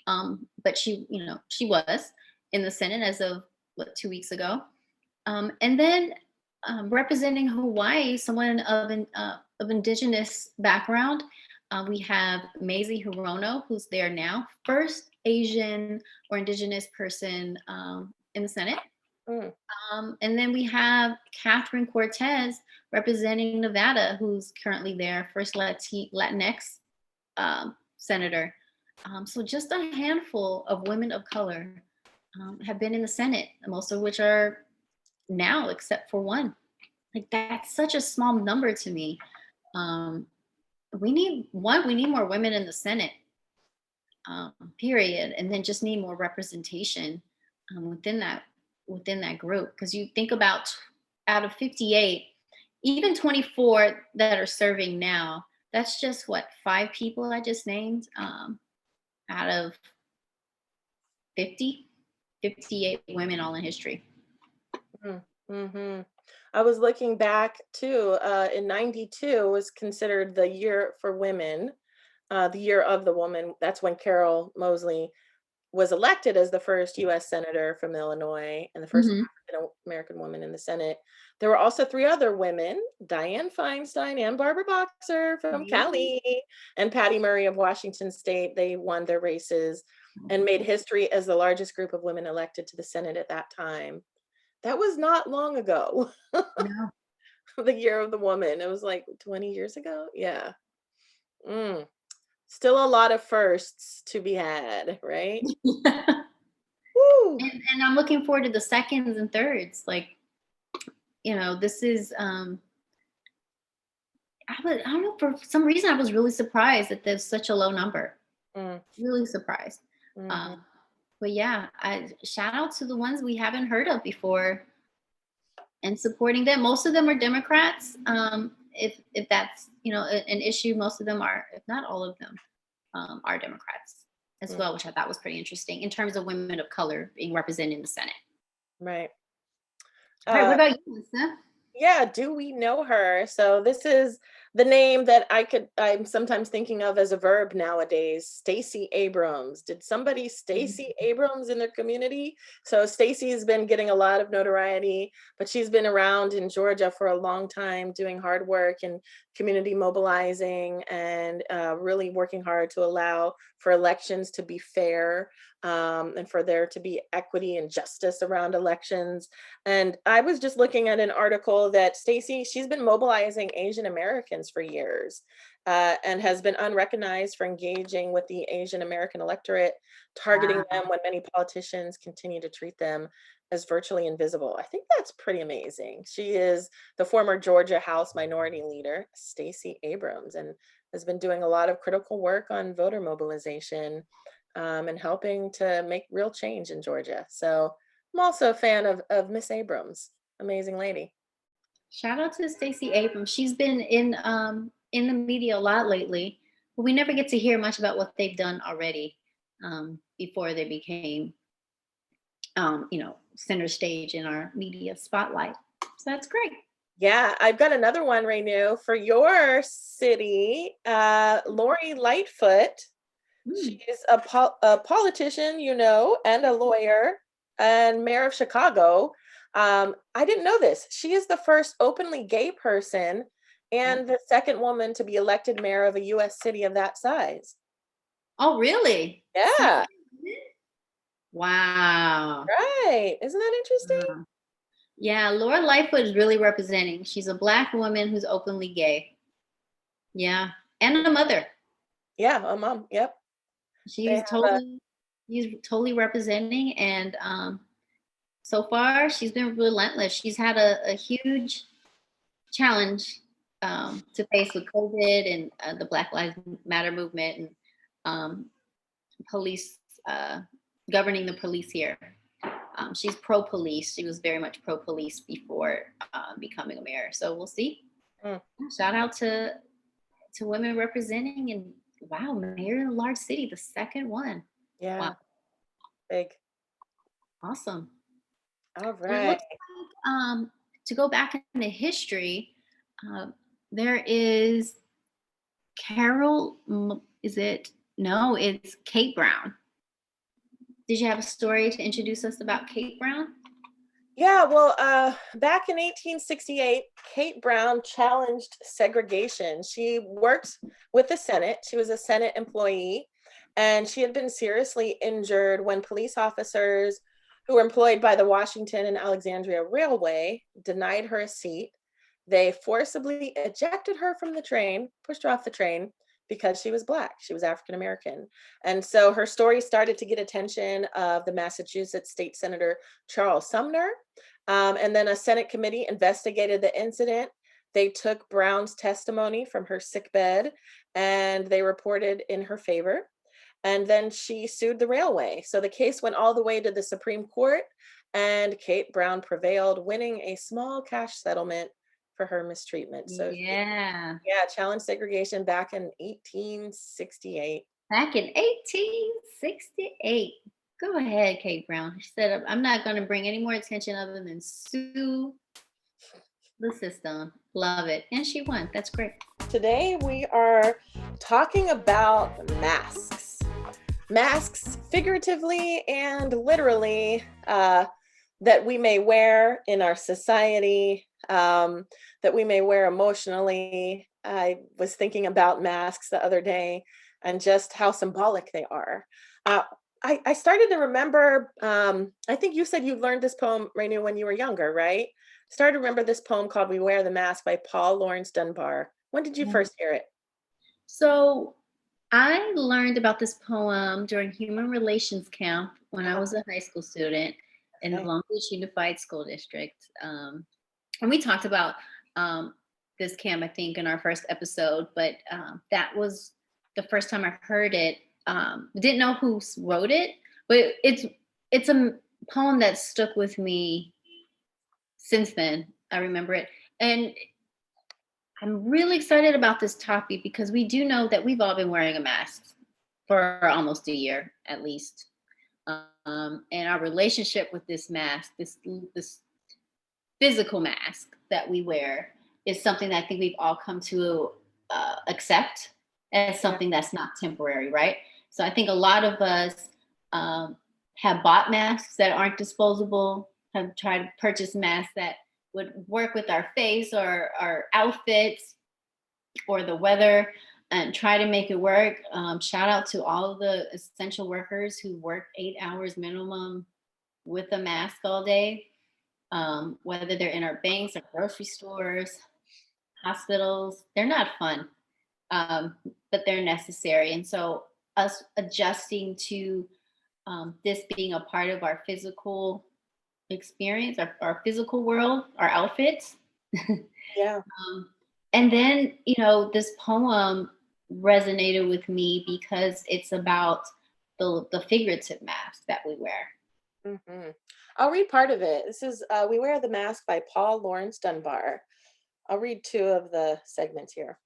but she was in the Senate as of 2 weeks ago. And then representing Hawaii, someone of indigenous background, we have Maisie Hirono, who's there now, first Asian or indigenous person in the Senate. Mm. And then we have Catherine Cortez representing Nevada, who's currently there, first Latinx senator. So just a handful of women of color have been in the Senate, most of which are now, except for one. Like that's such a small number to me. Um, we need more women in the Senate, period, and then just need more representation within that group. Because you think about out of 58, even 24 that are serving now, that's just what, 5 people I just named out of 50, 58 women all in history. Mm-hmm. I was looking back too. In '92 was considered the year for women, the year of the woman. That's when Carol Mosley was elected as the first U.S. senator from Illinois and the first Hmm. African American woman in the Senate. There were also three other women: Dianne Feinstein and Barbara Boxer from Cali, and Patty Murray of Washington State. They won their races and made history as the largest group of women elected to the Senate at that time. That was not long ago. No. The year of the woman. It was like 20 years ago. Yeah. Mm. Still a lot of firsts to be had, right? Woo. And I'm looking forward to the seconds and thirds. Like, this is I don't know, for some reason I was really surprised that there's such a low number. Mm. Really surprised. Mhm. Um, but yeah, I shout out to the ones we haven't heard of before and supporting them. Most of them are Democrats. if that's, an issue. Most of them are, if not all of them, are Democrats as Mm, well, which I thought was pretty interesting in terms of women of color being represented in the Senate. right. All right, Uh, what about you, Lisa? Yeah, do we know her? So this is the name that I'm sometimes thinking of as a verb nowadays. Stacey Abrams. Did somebody Stacey Abrams in their community? So Stacey has been getting a lot of notoriety, but she's been around in Georgia for a long time doing hard work and community mobilizing and really working hard to allow for elections to be fair, and for there to be equity and justice around elections. And I was just looking at an article that Stacey, she's been mobilizing Asian Americans for years, and has been unrecognized for engaging with the Asian American electorate, targeting them Wow. when many politicians continue to treat them as virtually invisible. I think that's pretty amazing. She is the former Georgia House Minority Leader, Stacey Abrams, and has been doing a lot of critical work on voter mobilization, and helping to make real change in Georgia. So I'm also a fan of Miss Abrams. Amazing lady. Shout out to Stacey Abrams. She's been in the media a lot lately, but we never get to hear much about what they've done already, before they became, center stage in our media spotlight. So that's great. Yeah, I've got another one, Renu, for your city. Lori Lightfoot. Mm. She's a politician, and a lawyer and mayor of Chicago. I didn't know this. She is the first openly gay person Yeah. and the second woman to be elected mayor of a US city of that size. Oh, really? Yeah, Wow. right. Isn't that interesting? Wow. Yeah, Laura Lightfoot is really representing. She's a Black woman who's openly gay. Yeah, and a mother. Yeah, a mom. Yep. They She's have a totally, she's totally representing, and so far she's been relentless. She's had a huge challenge, to face with COVID and the Black Lives Matter movement, and um, police, governing the police here. She's pro police. She was very much pro police before becoming a mayor. So we'll see. mm, Shout out to women representing, and wow, mayor in a large city, the second one. Wow, yeah, big. awesome. All Well, it right. looks like, to go back into history, uh, there is Carol. Is it? No, it's Kate Brown. Did you have a story to introduce us about Kate Brown? Yeah, well, back in 1868, Kate Brown challenged segregation. She worked with the Senate. She was a Senate employee, and she had been seriously injured when police officers who were employed by the Washington and Alexandria Railway denied her a seat. They forcibly ejected her from the train, pushed her off the train because she was Black. She was African American. And so her story started to get attention of the Massachusetts State Senator Charles Sumner. And then a Senate committee investigated the incident. They took Brown's testimony from her sickbed and they reported in her favor. And then she sued the railway. So the case went all the way to the Supreme Court, and Kate Brown prevailed, winning a small cash settlement for her mistreatment. So Yeah. yeah, challenge segregation back in 1868. Back in 1868. Go ahead, Kate Brown. She said, I'm not going to bring any more attention other than sue the system. Love it. And she won. That's great. Today we are talking about masks. Masks, figuratively and literally, that we may wear in our society, that we may wear emotionally. I was thinking about masks the other day and just how symbolic they are. Uh, I started to remember, I think you said you learned this poem, Rainu, when you were younger, right? Started to remember this poem called We Wear the Mask by Paul Laurence Dunbar. When did you first hear it? So I learned about this poem during human relations camp when I was a high school student in the Okay. Long Beach Unified School District. And we talked about, this camp, I think, in our first episode, but that was the first time I heard it. Didn't know who wrote it, but it's a poem that stuck with me since then. I remember it. And I'm really excited about this topic because we do know that we've all been wearing a mask for almost a year at least. And our relationship with this mask, this physical mask that we wear, is something that I think we've all come to accept as Yeah. something that's not temporary, right? So I think a lot of us um, have bought masks that aren't disposable, have tried to purchase masks that would work with our face or our outfits or the weather and try to make it work. Shout out to all of the essential workers who work 8 hours minimum with a mask all day, whether they're in our banks or grocery stores, hospitals. They're not fun, but they're necessary. And so, us adjusting to this being a part of our physical experience, our physical world, our outfits. Yeah. And then, this poem resonated with me because it's about the figurative mask that we wear. I'll read part of it. This is We Wear the Mask by Paul Lawrence Dunbar. I'll read two of the segments here.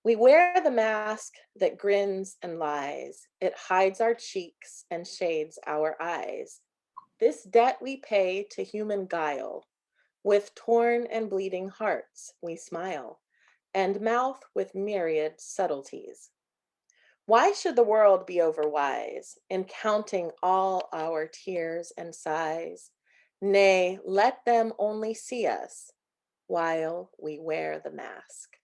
We wear the mask that grins and lies. It hides our cheeks and shades our eyes. This debt we pay to human guile. With torn and bleeding hearts we smile, and mouth with myriad subtleties. Why should the world be overwise in counting all our tears and sighs? Nay, let them only see us while we wear the mask.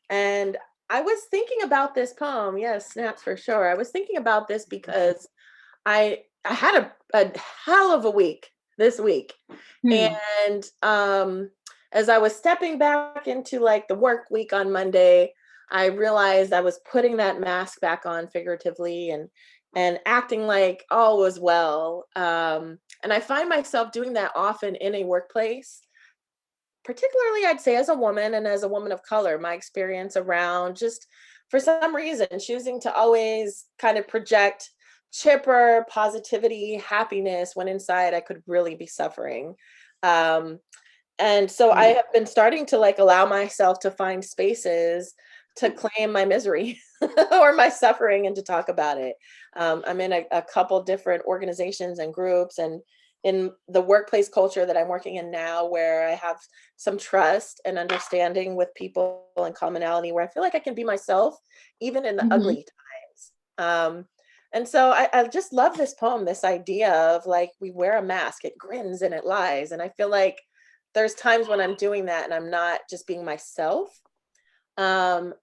And I was thinking about this poem. Yes, snaps for sure. I was thinking about this because I had a hell of a week this week. Hmm. And as I was stepping back into like the work week on Monday, I realized I was putting that mask back on figuratively and acting like all was well. And I find myself doing that often in a workplace, particularly I'd say as a woman and as a woman of color, my experience around just for some reason choosing to always kind of project chipper positivity, happiness when inside I could really be suffering. Um, and so I Hmm. have been starting to like allow myself to find spaces to claim my misery or my suffering and to talk about it. I'm in a couple different organizations and groups and in the workplace culture that I'm working in now, where I have some trust and understanding with people and commonality, where I feel like I can be myself, even in the Hmm. ugly times. And so I just love this poem, this idea of like, we wear a mask, it grins and it lies. And I feel like there's times when I'm doing that and I'm not just being myself. Um,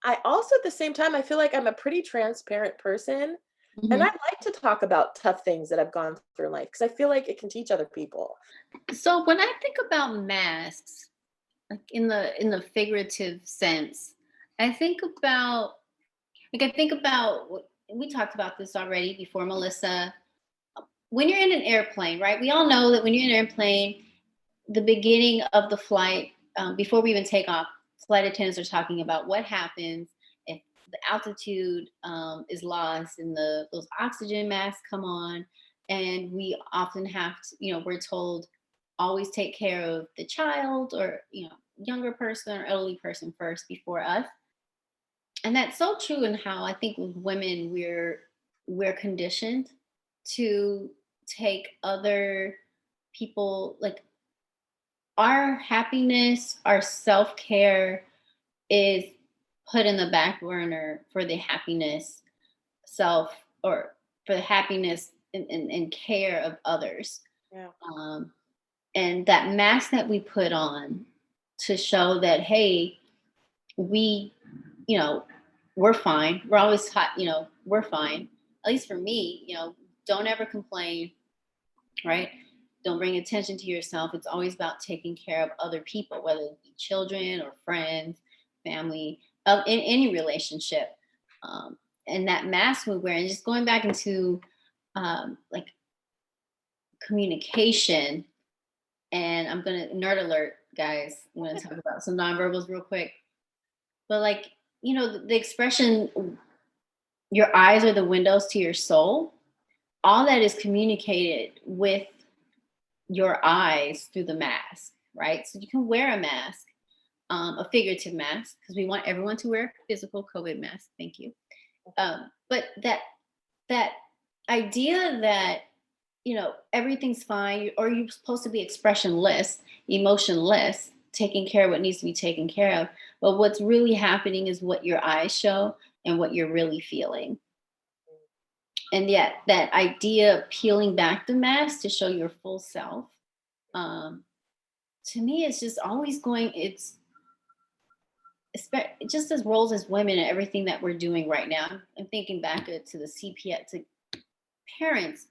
I also, at the same time, I feel like I'm a pretty transparent person. And I Hmm. like to talk about tough things that I've gone through in life because I feel like it can teach other people. So when I think about masks, like in the figurative sense, I think about we talked about this already before, Melissa. When you're in an airplane, right? We all know that when you're in an airplane, the beginning of the flight, before we even take off, flight attendants are talking about what happens if the altitude is lost and those oxygen masks come on. And we often have to, we're told always take care of the child or, younger person or elderly person first before us. And that's so true in how I think with women we're conditioned to take other people, like our happiness, our self-care is put in the back burner for the happiness self or for the happiness and care of others. Yeah. um, and that mask that we put on to show that, hey, we, you know we're fine, we're always hot, we're fine, at least for me, don't ever complain, right? Don't bring attention to yourself. It's always about taking care of other people, whether it be children or friends, family, in any relationship. Um, and that mask we wear, and just going back into like communication. And I'm gonna nerd alert, guys. I'm gonna talk about some nonverbals real quick. But like, the expression "your eyes are the windows to your soul." All that is communicated with your eyes through the mask, right? So you can wear a mask, a figurative mask because we want everyone to wear physical COVID masks. Thank you. But that idea that everything's fine, or you're supposed to be expressionless, emotionless, taking care of what needs to be taken care of. But what's really happening is what your eyes show and what you're really feeling. And yet, that idea of peeling back the mask to show your full self, um, to me, it's just always going. Just as roles as women and everything that we're doing right now. I'm thinking back to the CPS, to parents.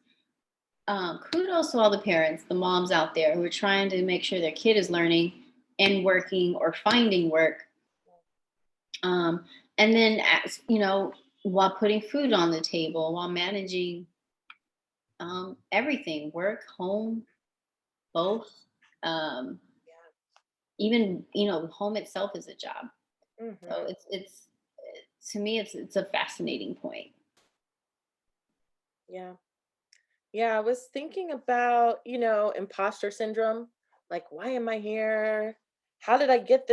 Kudos to all the parents, the moms out there who are trying to make sure their kid is learning and working or finding work. And then, while putting food on the table, while managing everything, work, home, both. Um, Even, home itself is a job. So it's to me, it's a fascinating point. Yeah. Yeah, I was thinking about, imposter syndrome. Like, why am I here? How did I get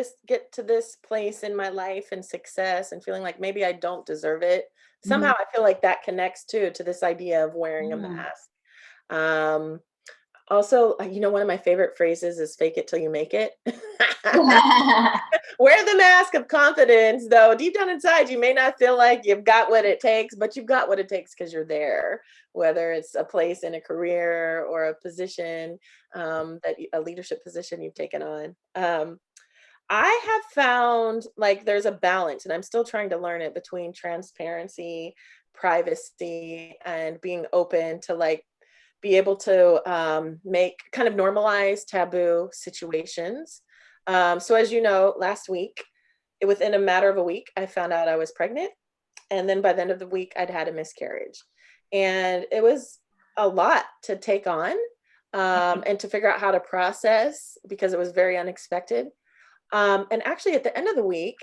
to this place in my life and success and feeling like maybe I don't deserve it? Somehow Mhm. I feel like that connects too to this idea of wearing a Yeah. mask. Um, Also, one of my favorite phrases is fake it till you make it. Wear the mask of confidence, though deep down inside, you may not feel like you've got what it takes, but you've got what it takes because you're there, whether it's a place in a career or a position, a leadership position you've taken on. I have found like there's a balance, and I'm still trying to learn it between transparency, privacy, and being open to like be able to make kind of normalize taboo situations. So, as you know, last week, within a matter of a week, I found out I was pregnant. And then by the end of the week, I'd had a miscarriage. And it was a lot to take on and to figure out how to process because it was very unexpected. And actually, at the end of the week,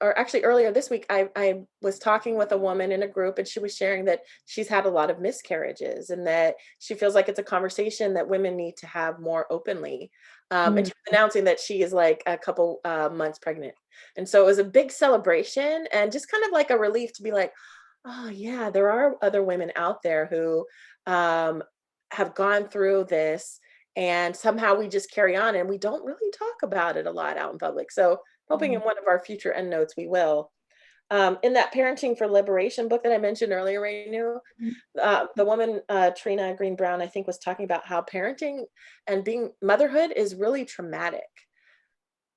or actually earlier this week, I was talking with a woman in a group, and she was sharing that she's had a lot of miscarriages and that she feels like it's a conversation that women need to have more openly. And Mm. she was announcing that she is like a couple months pregnant. And so it was a big celebration and just kind of like a relief to be like, oh, yeah, there are other women out there who um, have gone through this and somehow we just carry on and we don't really talk about it a lot out in public. So hoping in Mhm. one of our future endnotes we will. In that Parenting for Liberation book that I mentioned earlier, Renu, the woman Trina Green Brown, I think, was talking about how parenting and being motherhood is really traumatic.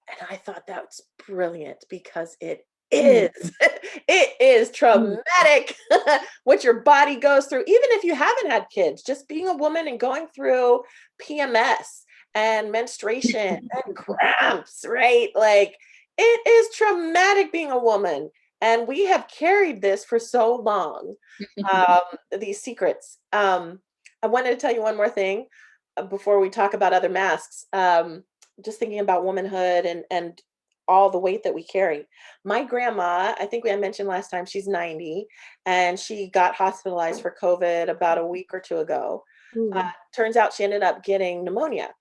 And I thought that's brilliant because it Mm. is. It is Mm. traumatic what your body goes through, even if you haven't had kids, just being a woman and going through PMS and menstruation and cramps, right? Like it is traumatic being a woman. And we have carried this for so long, um, these secrets. I wanted to tell you one more thing before we talk about other masks. Just thinking about womanhood and all the weight that we carry. My grandma, I think I mentioned last time, she's 90 and she got hospitalized for COVID about a week or two ago. Uh, Ooh. Turns out she ended up getting pneumonia.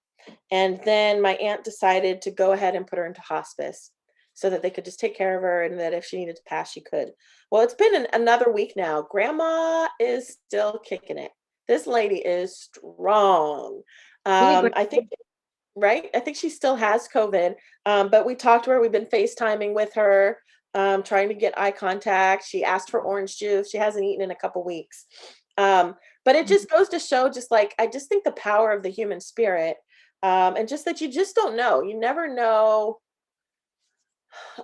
And then my aunt decided to go ahead and put her into hospice so that they could just take care of her and that if she needed to pass, she could. Well, it's been another week now. Grandma is still kicking it. This lady is strong. Big gra- I think right? I think she still has COVID, but we talked to her. We've been FaceTiming with her, trying to get eye contact. She asked for orange juice. She hasn't eaten in a couple weeks. Um, but it just goes to show, just like, I just think the power of the human spirit, and just that you just don't know. You never know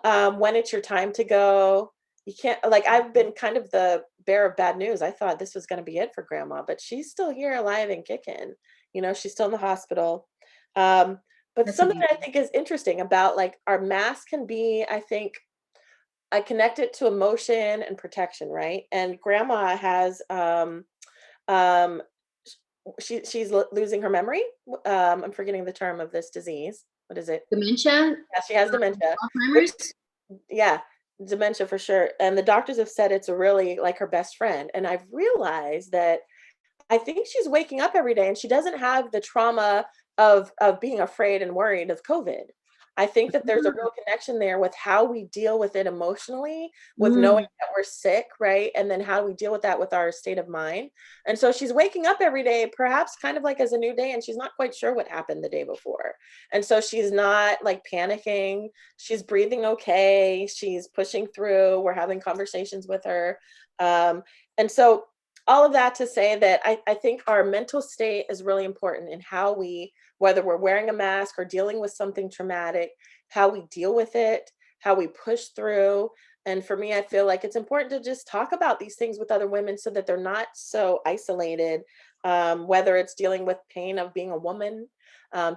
when it's your time to go. You can't, like, I've been kind of the bearer of bad news. I thought this was going to be it for grandma, but she's still here alive and kicking. She's still in the hospital. Um, but That's something that I amazing. think is interesting about like our mask can be, I think, I connect it to emotion and protection, right? And grandma has um she's losing her memory. I'm forgetting the term of this disease. What is it? Dementia, Yeah, she has dementia, which Alzheimer's. yeah, dementia for sure. And the doctors have said it's really like her best friend. And I've realized that I think she's waking up every day and she doesn't have the trauma of being afraid and worried of COVID. I think that there's a real connection there with how we deal with it emotionally, with knowing Mm, that we're sick, right? And then how we deal with that with our state of mind. And so she's waking up every day, perhaps kind of like as a new day, and she's not quite sure what happened the day before. And so she's not like panicking. She's breathing okay. She's pushing through. We're having conversations with her. And so all of that to say that I think our mental state is really important in how we, whether we're wearing a mask or dealing with something traumatic, how we deal with it, how we push through. And for me, I feel like it's important to just talk about these things with other women so that they're not so isolated, whether it's dealing with pain of being a woman,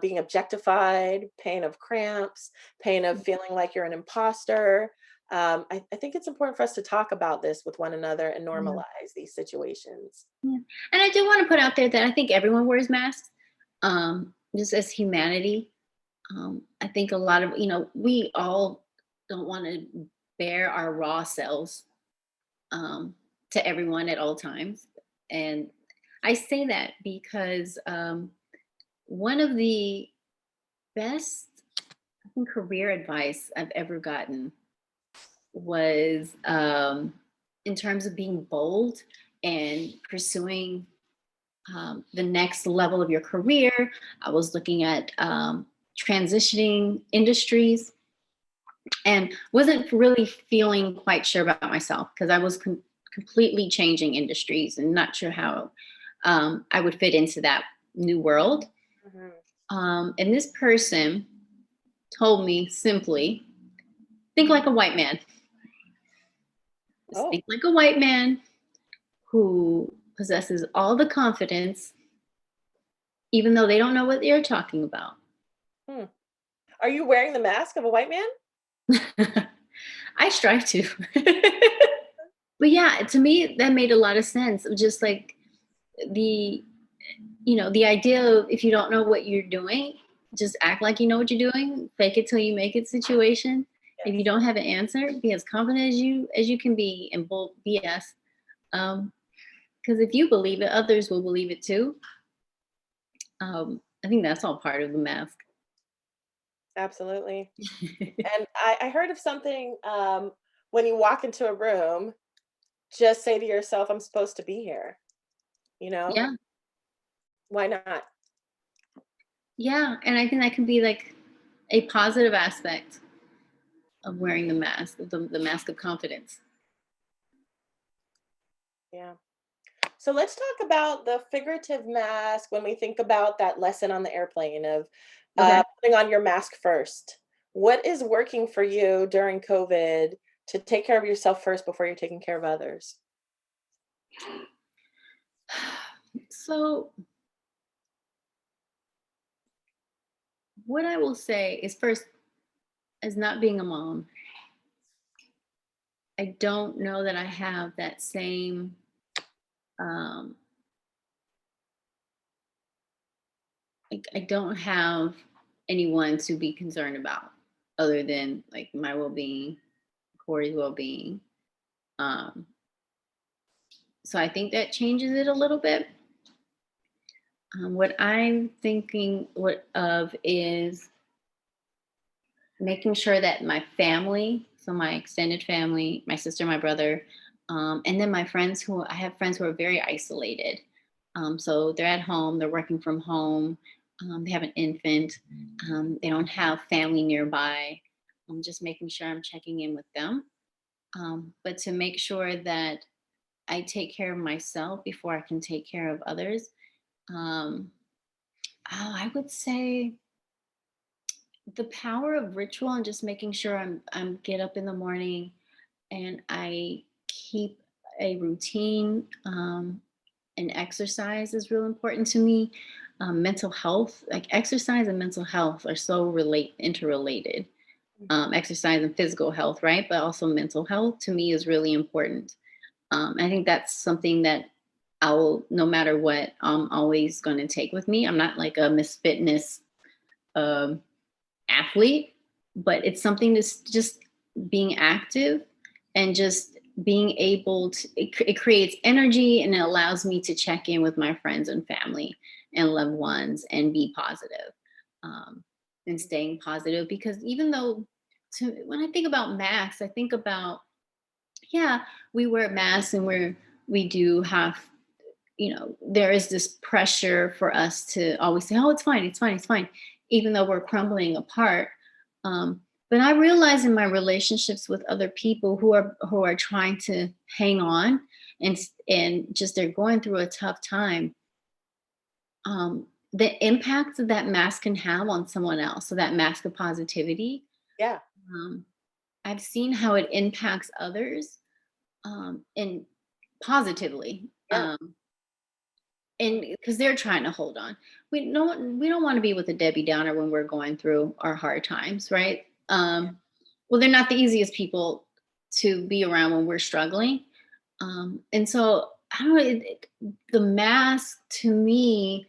being objectified, pain of cramps, pain of feeling like you're an imposter. I think it's important for us to talk about this with one another and yeah, normalize these situations. yeah. And I do want to put out there that I think everyone wears masks, just as humanity. I think a lot of, we all don't want to bare our raw selves um, to everyone at all times. And I say that because one of the best, I think, career advice I've ever gotten was in terms of being bold and pursuing the next level of your career. I was looking at transitioning industries and wasn't really feeling quite sure about myself because I was completely changing industries and not sure how I would fit into that new world. Mhm. And this person told me simply, think like a white man. Just Oh, think like a white man who possesses all the confidence, even though they don't know what they're talking about. hmm. Are you wearing the mask of a white man? I strive to. But yeah, to me, that made a lot of sense. Just like the, the idea of if you don't know what you're doing, just act like you know what you're doing, fake it till you make it situation. If you Yes, don't have an answer, be as confident as you can be and bold BS. Because if you believe it, others will believe it too. I think that's all part of the mask. absolutely. And I heard of something when you walk into a room, just say to yourself, I'm supposed to be here. You know, Yeah, why not? yeah, and I think that can be like a positive aspect of wearing the mask, the mask of confidence. Yeah. So let's talk about the figurative mask when we think about that lesson on the airplane of Okay. putting on your mask first. What is working for you during COVID to take care of yourself first before you're taking care of others? So, what I will say is first, as not being a mom, I don't know that I have that same. Um, I don't have anyone to be concerned about other than like my well-being, Corey's well-being. Um, so I think that changes it a little bit. What I'm thinking what of is making sure that my family, so my extended family, my sister, my brother, and then my friends who I have friends who are very isolated. So they're at home, they're working from home, they have an infant, they don't have family nearby. I'm just making sure I'm checking in with them. But to make sure that I take care of myself before I can take care of others. Um, I would say the power of ritual and just making sure I'm get up in the morning and I keep a routine, and exercise is real important to me. Mental health, like exercise and mental health are so interrelated. Exercise and physical health, right? But also mental health to me is really important. I think that's something that I'll, no matter what, I'm always going to take with me. I'm not like a Miss Fitness um, athlete, but it's something that's just being active and just being able to, it creates energy and it allows me to check in with my friends and family and loved ones and be positive. Um, and staying positive. Because even though, when I think about masks, I think about, yeah, we wear masks and we do have, there is this pressure for us to always say, oh, it's fine, it's fine, it's fine, even though we're crumbling apart. But I realize in my relationships with other people who are trying to hang on, and just they're going through a tough time, the impact that mask can have on someone else. So that mask of positivity, Yeah. um, I've seen how it impacts others, and positively. Yeah. And because they're trying to hold on, we don't want to be with a Debbie Downer when we're going through our hard times, right? Well, they're not the easiest people to be around when we're struggling. And so I don't know, the mask to me,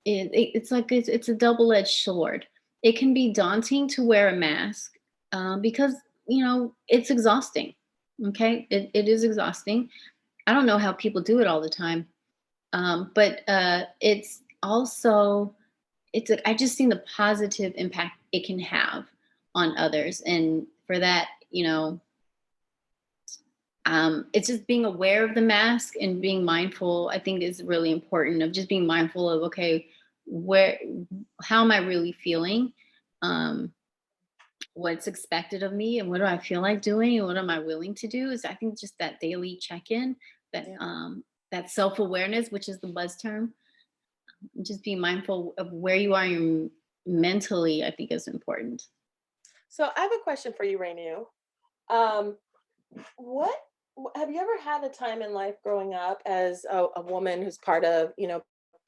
it's like it's a double-edged sword. It can be daunting to wear a mask, because it's exhausting. Okay, it is exhausting. I don't know how people do it all the time. But it's also, I just seen the positive impact it can have on others, and for that, it's just being aware of the mask and being mindful. I think is really important, of just being mindful of, okay, where, how am I really feeling? Um, what's expected of me, and what do I feel like doing, and what am I willing to do? Is, I think, just that daily check-in, that Yeah. that self-awareness, which is the buzz term. Just be mindful of where you are mentally, I think, is important. So I have a question for you, Rainu. Um, what have you ever had a time in life growing up as a woman who's part of your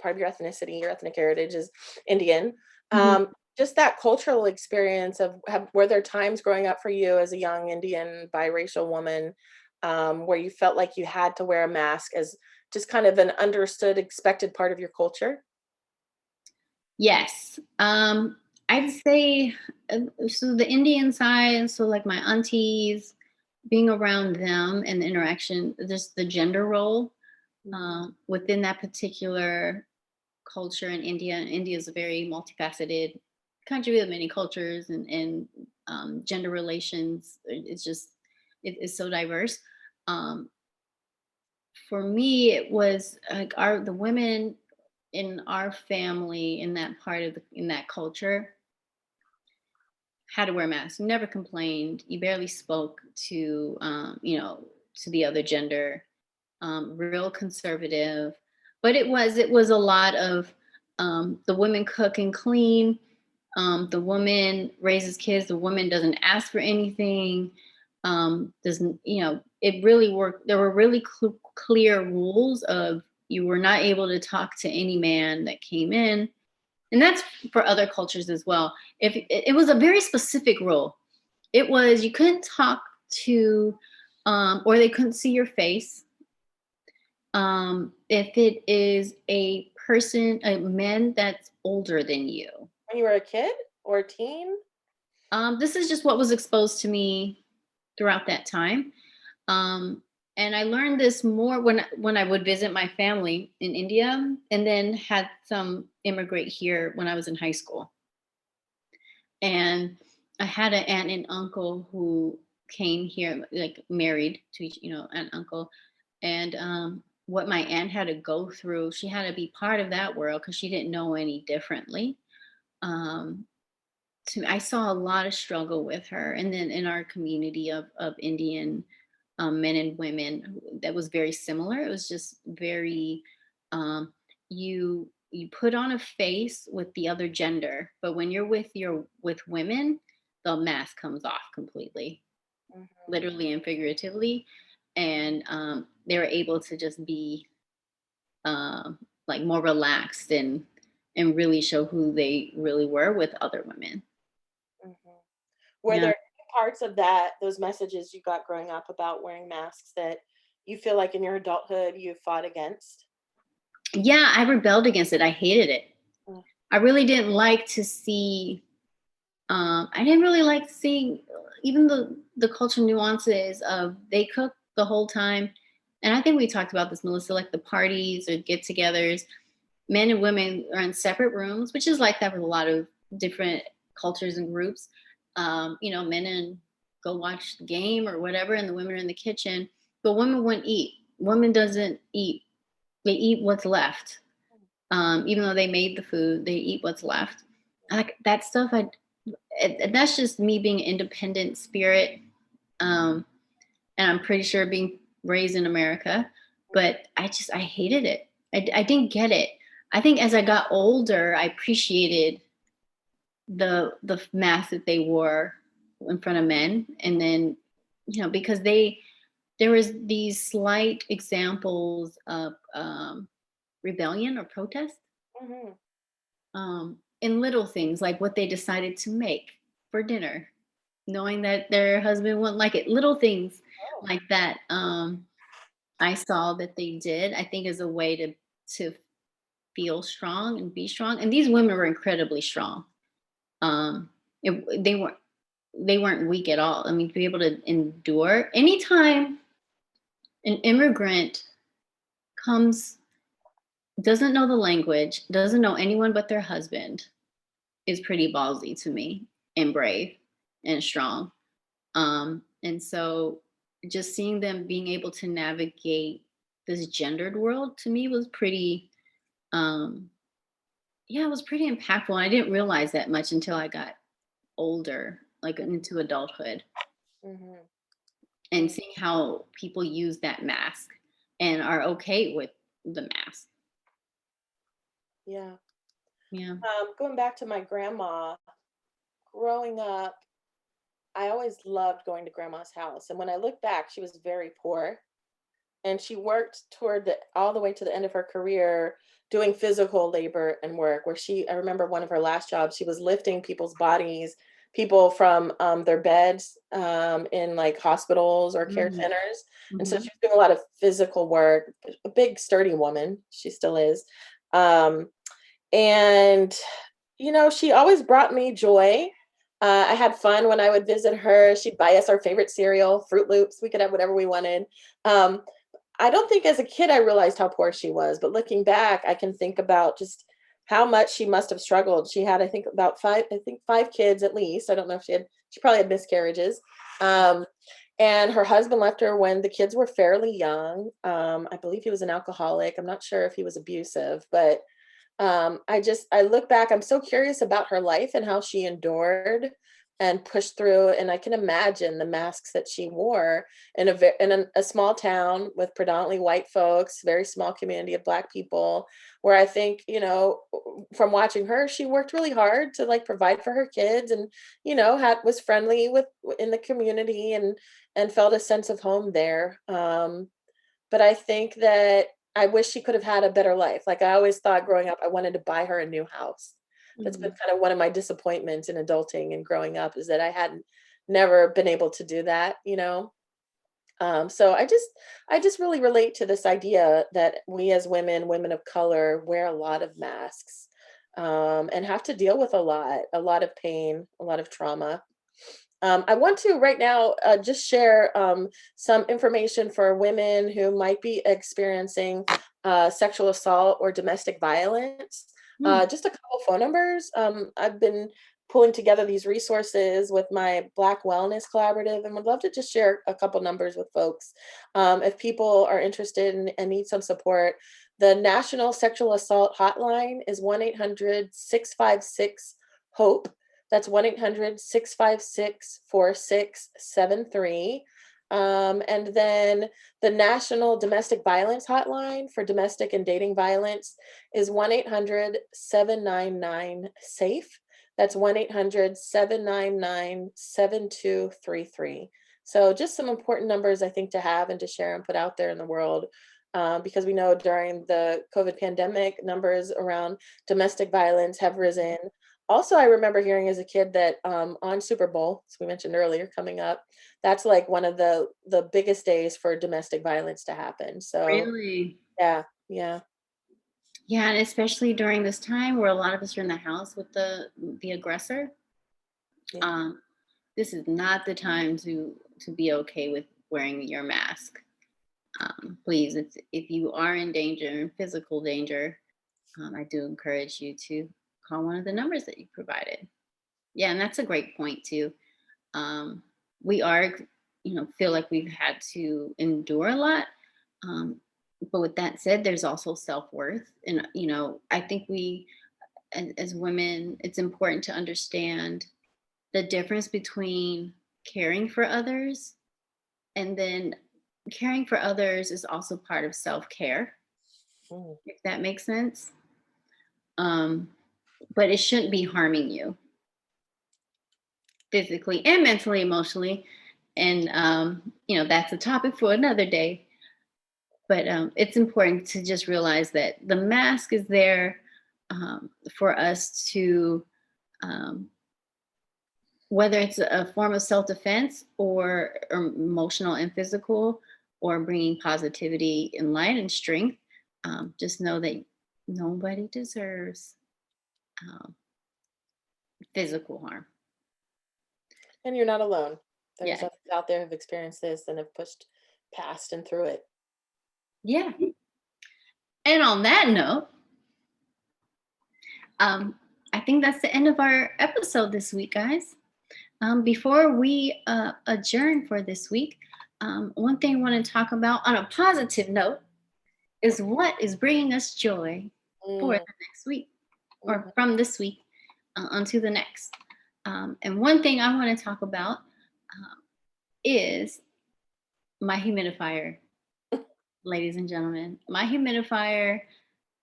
ethnicity, your ethnic heritage is Indian? Mhm. Just that cultural experience of were there times growing up for you as a young Indian biracial woman, where you felt like you had to wear a mask as just kind of an understood, expected part of your culture? Yes. I'd say, so the Indian side, so like my aunties, being around them and the interaction, just the gender role Mhm. within that particular culture in India. And India is a very multifaceted country with many cultures, and gender relations. It's just, it is so diverse. Um, for me, it was like the women in our family, in that part of in that culture, had to wear masks. Never complained. You barely spoke to, to the other gender. Real conservative, but it was a lot of, the women cook and clean. The woman raises kids. The woman doesn't ask for anything. Doesn't, it really worked. There were really clear rules of, you were not able to talk to any man that came in, and that's for other cultures as well. If it was a very specific rule, it was, you couldn't talk to, or they couldn't see your face. If it is a man that's older than you. When you were a kid or a teen? This is just what was exposed to me throughout that time. Um, and I learned this more when I would visit my family in India, and then had some immigrate here when I was in high school. And I had an aunt and uncle who came here, like married to each, aunt uncle. And what my aunt had to go through, she had to be part of that world because she didn't know any differently. Um, I saw a lot of struggle with her, and then in our community of Indian, men and women, that was very similar. It was just very, um, you put on a face with the other gender, but when you're with women, the mask comes off completely, Mhm. literally and figuratively. And they were able to just be, like, more relaxed, and really show who they really were with other women. Mhm. Were Yeah. there parts of those messages you got growing up about wearing masks that you feel like in your adulthood you fought against? Yeah, I rebelled against it. I hated it. Mm. I really didn't like to see, I didn't really like seeing, even the cultural nuances of, they cook the whole time. And I think we talked about this, Melissa, like the parties or get-togethers, men and women are in separate rooms, which is like that with a lot of different cultures and groups. Men and go watch the game or whatever, and the women are in the kitchen, but women wouldn't eat. Women doesn't eat. They eat what's left. Even though they made the food, they eat what's left. Like that stuff. And that's just me being an independent spirit. Um, and I'm pretty sure being raised in America, but I hated it. I didn't get it. I think as I got older, I appreciated the mask that they wore in front of men, and then because there was these slight examples of rebellion or protest Mhm. in little things like what they decided to make for dinner, knowing that their husband wouldn't like it. Little things Oh. like that. I saw that they did. I think as a way to feel strong and be strong. And these women were incredibly strong. Um, they weren't weak at all. I mean, to be able to endure anytime an immigrant comes, doesn't know the language, doesn't know anyone but their husband, is pretty ballsy to me and brave and strong. And so just seeing them being able to navigate this gendered world to me was pretty, um, yeah, it was pretty impactful. And I didn't realize that much until I got older, like into adulthood, Mhm. and seeing how people use that mask and are okay with the mask. Yeah. Yeah. Going back to my grandma, growing up, I always loved going to grandma's house. And when I look back, she was very poor and she worked toward the all the way to the end of her career doing physical labor and work where I remember one of her last jobs, she was lifting people's bodies, people from their beds in like hospitals or care Mm-hmm. centers. And so she Mm-hmm. was doing a lot of physical work, a big sturdy woman, she still is. um, and she always brought me joy. I had fun when I would visit her. She'd buy us our favorite cereal, Fruit Loops. We could have whatever we wanted. Um, I don't think as a kid I realized how poor she was, but looking back, I can think about just how much she must have struggled. She had, I think five kids at least. I don't know if she probably had miscarriages. Um, and her husband left her when the kids were fairly young. I believe he was an alcoholic. I'm not sure if he was abusive, but I look back, I'm so curious about her life and how she endured and pushed through, and I can imagine the masks that she wore in a small town with predominantly white folks, very small community of Black people, where I think, from watching her, she worked really hard to like provide for her kids, and had was friendly with in the community, and felt a sense of home there. But I think that I wish she could have had a better life. Like, I always thought growing up, I wanted to buy her a new house. That's been Mm-hmm. kind of one of my disappointments in adulting and growing up, is that I hadn't never been able to do that. So I just really relate to this idea that we as women of color, wear a lot of masks, and have to deal with a lot of pain, a lot of trauma. I want to right now just share some information for women who might be experiencing sexual assault or domestic violence. Just a couple phone numbers. I've been pulling together these resources with my Black Wellness Collaborative, and would love to just share a couple numbers with folks. If people are interested and need some support, the National Sexual Assault Hotline is 1-800-656-HOPE. That's 1-800-656-4673. And then the National Domestic Violence Hotline for domestic and dating violence is 1-800-799-SAFE. That's 1-800-799-7233. So just some important numbers I think to have and to share and put out there in the world. Because we know during the COVID pandemic, numbers around domestic violence have risen. Also, I remember hearing as a kid that on Super Bowl, as we mentioned earlier, coming up, that's like one of the biggest days for domestic violence to happen. So Really? yeah, yeah, Yeah, and especially during this time where a lot of us are in the house with the aggressor. yeah. Um, this is not the time to be okay with wearing your mask. Please, if you are in danger, in physical danger, I do encourage you to call one of the numbers that you provided. Yeah, and that's a great point too. Um, we are, feel like we've had to endure a lot. Um, but with that said, there's also self worth, and I think as women, it's important to understand the difference between caring for others, and then caring for others is also part of self care, Mm. if that makes sense. Um, but it shouldn't be harming you physically and mentally, emotionally. And, that's a topic for another day. But it's important to just realize that the mask is there for us to, um, whether it's a form of self defense or emotional and physical, or bringing positivity and light and strength, just know that nobody deserves um, physical harm. And you're not alone. There's Yeah. others out there who've experienced this and have pushed past and through it. Yeah. And on that note, um, I think that's the end of our episode this week, guys. Before we adjourn for this week, one thing I want to talk about on a positive note is what is bringing us joy for Mm, the next week, or mhm. from this week onto the next. And one thing I want to talk about is my humidifier, ladies and gentlemen. My humidifier,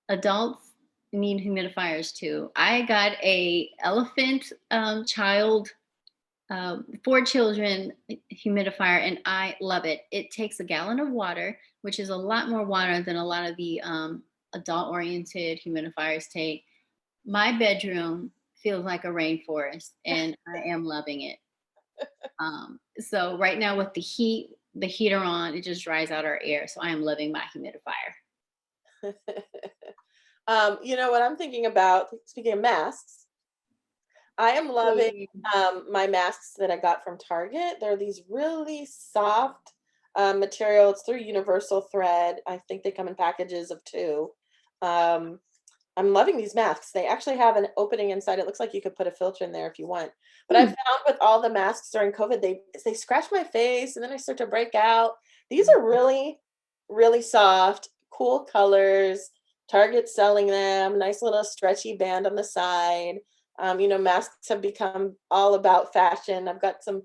adults need humidifiers too. I got a elephant child 4 children humidifier, and I love it. It takes a gallon of water, which is a lot more water than a lot of the adult oriented humidifiers take. My bedroom feels like a rainforest, and I am loving it. So right now with the heater on, it just dries out our air. So I am loving my humidifier. You know what I'm thinking about? Speaking of masks, I am loving my masks that I got from Target. They're these really soft material. It's through Universal Thread. I think they come in packages of two. Um, I'm loving these masks. They actually have an opening inside. It looks like you could put a filter in there if you want. But I Hmm. found with all the masks during COVID, they scratch my face and then I start to break out. These are really, really soft, cool colors. Target selling them, nice little stretchy band on the side. Masks have become all about fashion. I've got some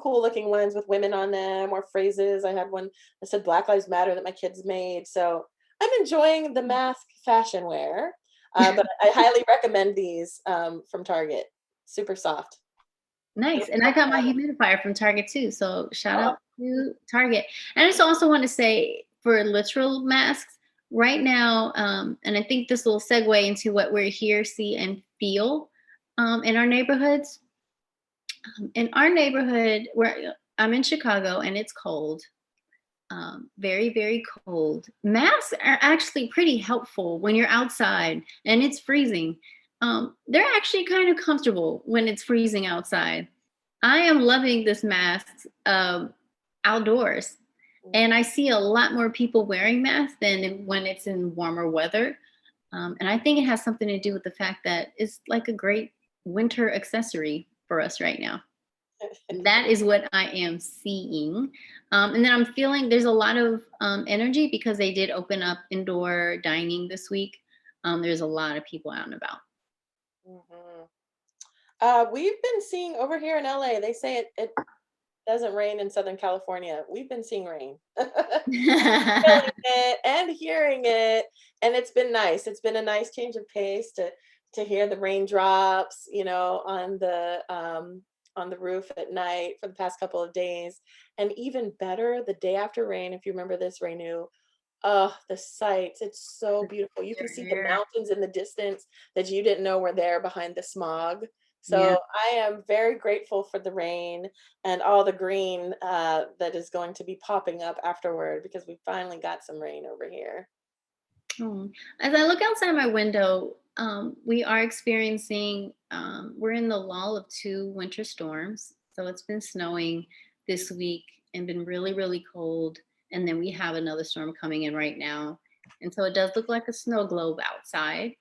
cool looking ones with women on them or phrases. I had one that said Black Lives Matter that my kids made. So I'm enjoying the mask fashion wear. But I highly recommend these from Target. Super soft. Nice. And I got my humidifier from Target too. So shout Oh, out to Target. And I just also want to say, for literal masks right now, and I think this will segue into what we're here, see, and feel in our neighborhoods. In our neighborhood, where I'm in Chicago and it's cold, very, very cold. Masks are actually pretty helpful when you're outside and it's freezing. They're actually kind of comfortable when it's freezing outside. I am loving this mask outdoors. mm, And I see a lot more people wearing masks than when it's in warmer weather. And I think it has something to do with the fact that it's like a great winter accessory for us right now. That is what I am seeing. And then I'm feeling there's a lot of energy because they did open up indoor dining this week. There's a lot of people out and about. mhm. We've been seeing over here in LA, they say it doesn't rain in Southern California. We've been seeing rain. Feeling it and hearing it, and it's been nice. It's been a nice change of pace to hear the raindrops, on the roof at night for the past couple of days. And even better, the day after rain, if you remember this, Renu, oh, the sights, it's so beautiful. You can see the Here. mountains in the distance that you didn't know were there behind the smog. Yeah. So I am very grateful for the rain and all the green that is going to be popping up afterward because we finally got some rain over here. Oh. As I look outside my window, we are experiencing, we're in the lull of 2 winter storms. So it's been snowing this week and been really, really cold. And then we have another storm coming in right now. And so it does look like a snow globe outside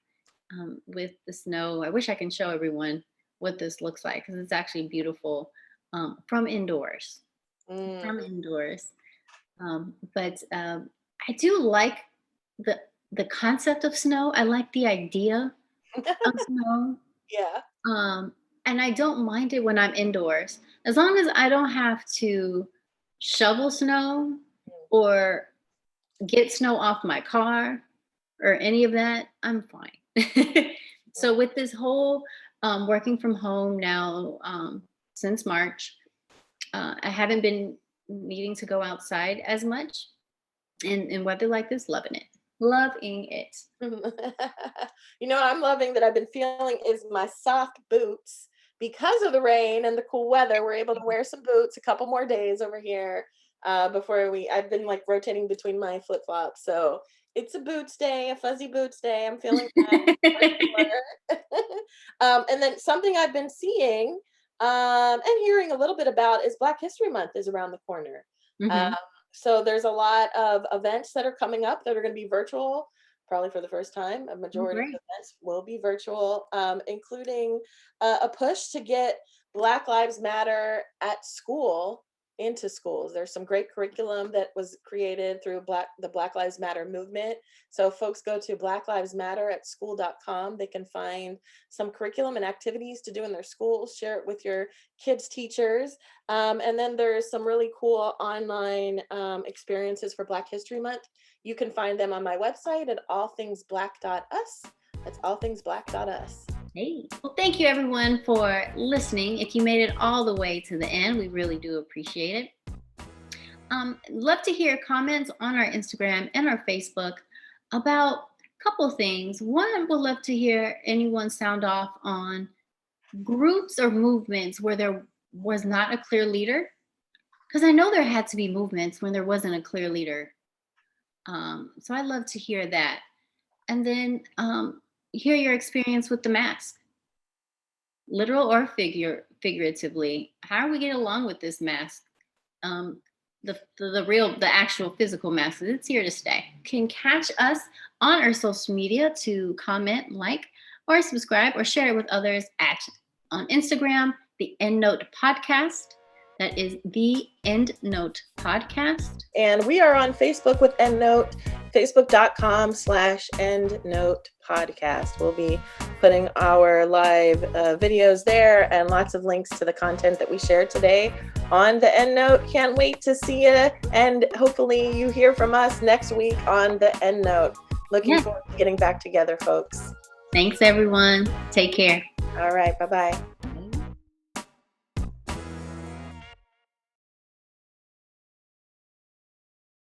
with the snow. I wish I can show everyone. what this looks like because it's actually beautiful from indoors. From Mm. indoors. But I do like the the concept of snow. I like the idea of snow. Yeah. Um, and I don't mind it when I'm indoors. As long as I don't have to shovel snow or get snow off my car or any of that, I'm fine. So with this whole working from home now since March, I haven't been needing to go outside as much. And in weather like this, loving it. Loving it. You know, what I'm loving that I've been feeling is my soft boots because of the rain and the cool weather. We're able to wear some boots a couple more days over here before I've been like rotating between my flip flops. So it's a boots day, a fuzzy boots day. I'm feeling that for sure. And then something I've been seeing and hearing a little bit about is Black History Month is around the corner. Hmm. Um, so there's a lot of events that are coming up that are going to be virtual, probably for the first time. A Oh, majority of great. events will be virtual, including a push to get Black Lives Matter at school into schools. There's some great curriculum that was created through the Black Lives Matter movement. So if folks go to blacklivesmatteratschool.com, they can find some curriculum and activities to do in their schools, share it with your kids' teachers. And then there's some really cool online experiences for Black History Month. You can find them on my website at allthingsblack.us. That's allthingsblack.us. Hey. Well, thank you everyone for listening. If you made it all the way to the end, we really do appreciate it. Love to hear comments on our Instagram and our Facebook about a couple things. One, would love to hear anyone sound off on groups or movements where there was not a clear leader. Because I know there had to be movements when there wasn't a clear leader. So I'd love to hear that. And then hear your experience with the mask, literal or figuratively. How are we getting along with this mask? Um, the actual physical mask, it's here to stay. You can catch us on our social media to comment, like, or subscribe, or share it with others on Instagram, the Endnote Podcast. That is the Endnote Podcast. And we are on Facebook with Endnote, facebook.com/Endnote Podcast. We'll be putting our live videos there and lots of links to the content that we shared today on the Endnote. Can't wait to see you. And hopefully you hear from us next week on the Endnote. Looking forward to getting back together, folks. Thanks, everyone. Take care. All right. Bye-bye.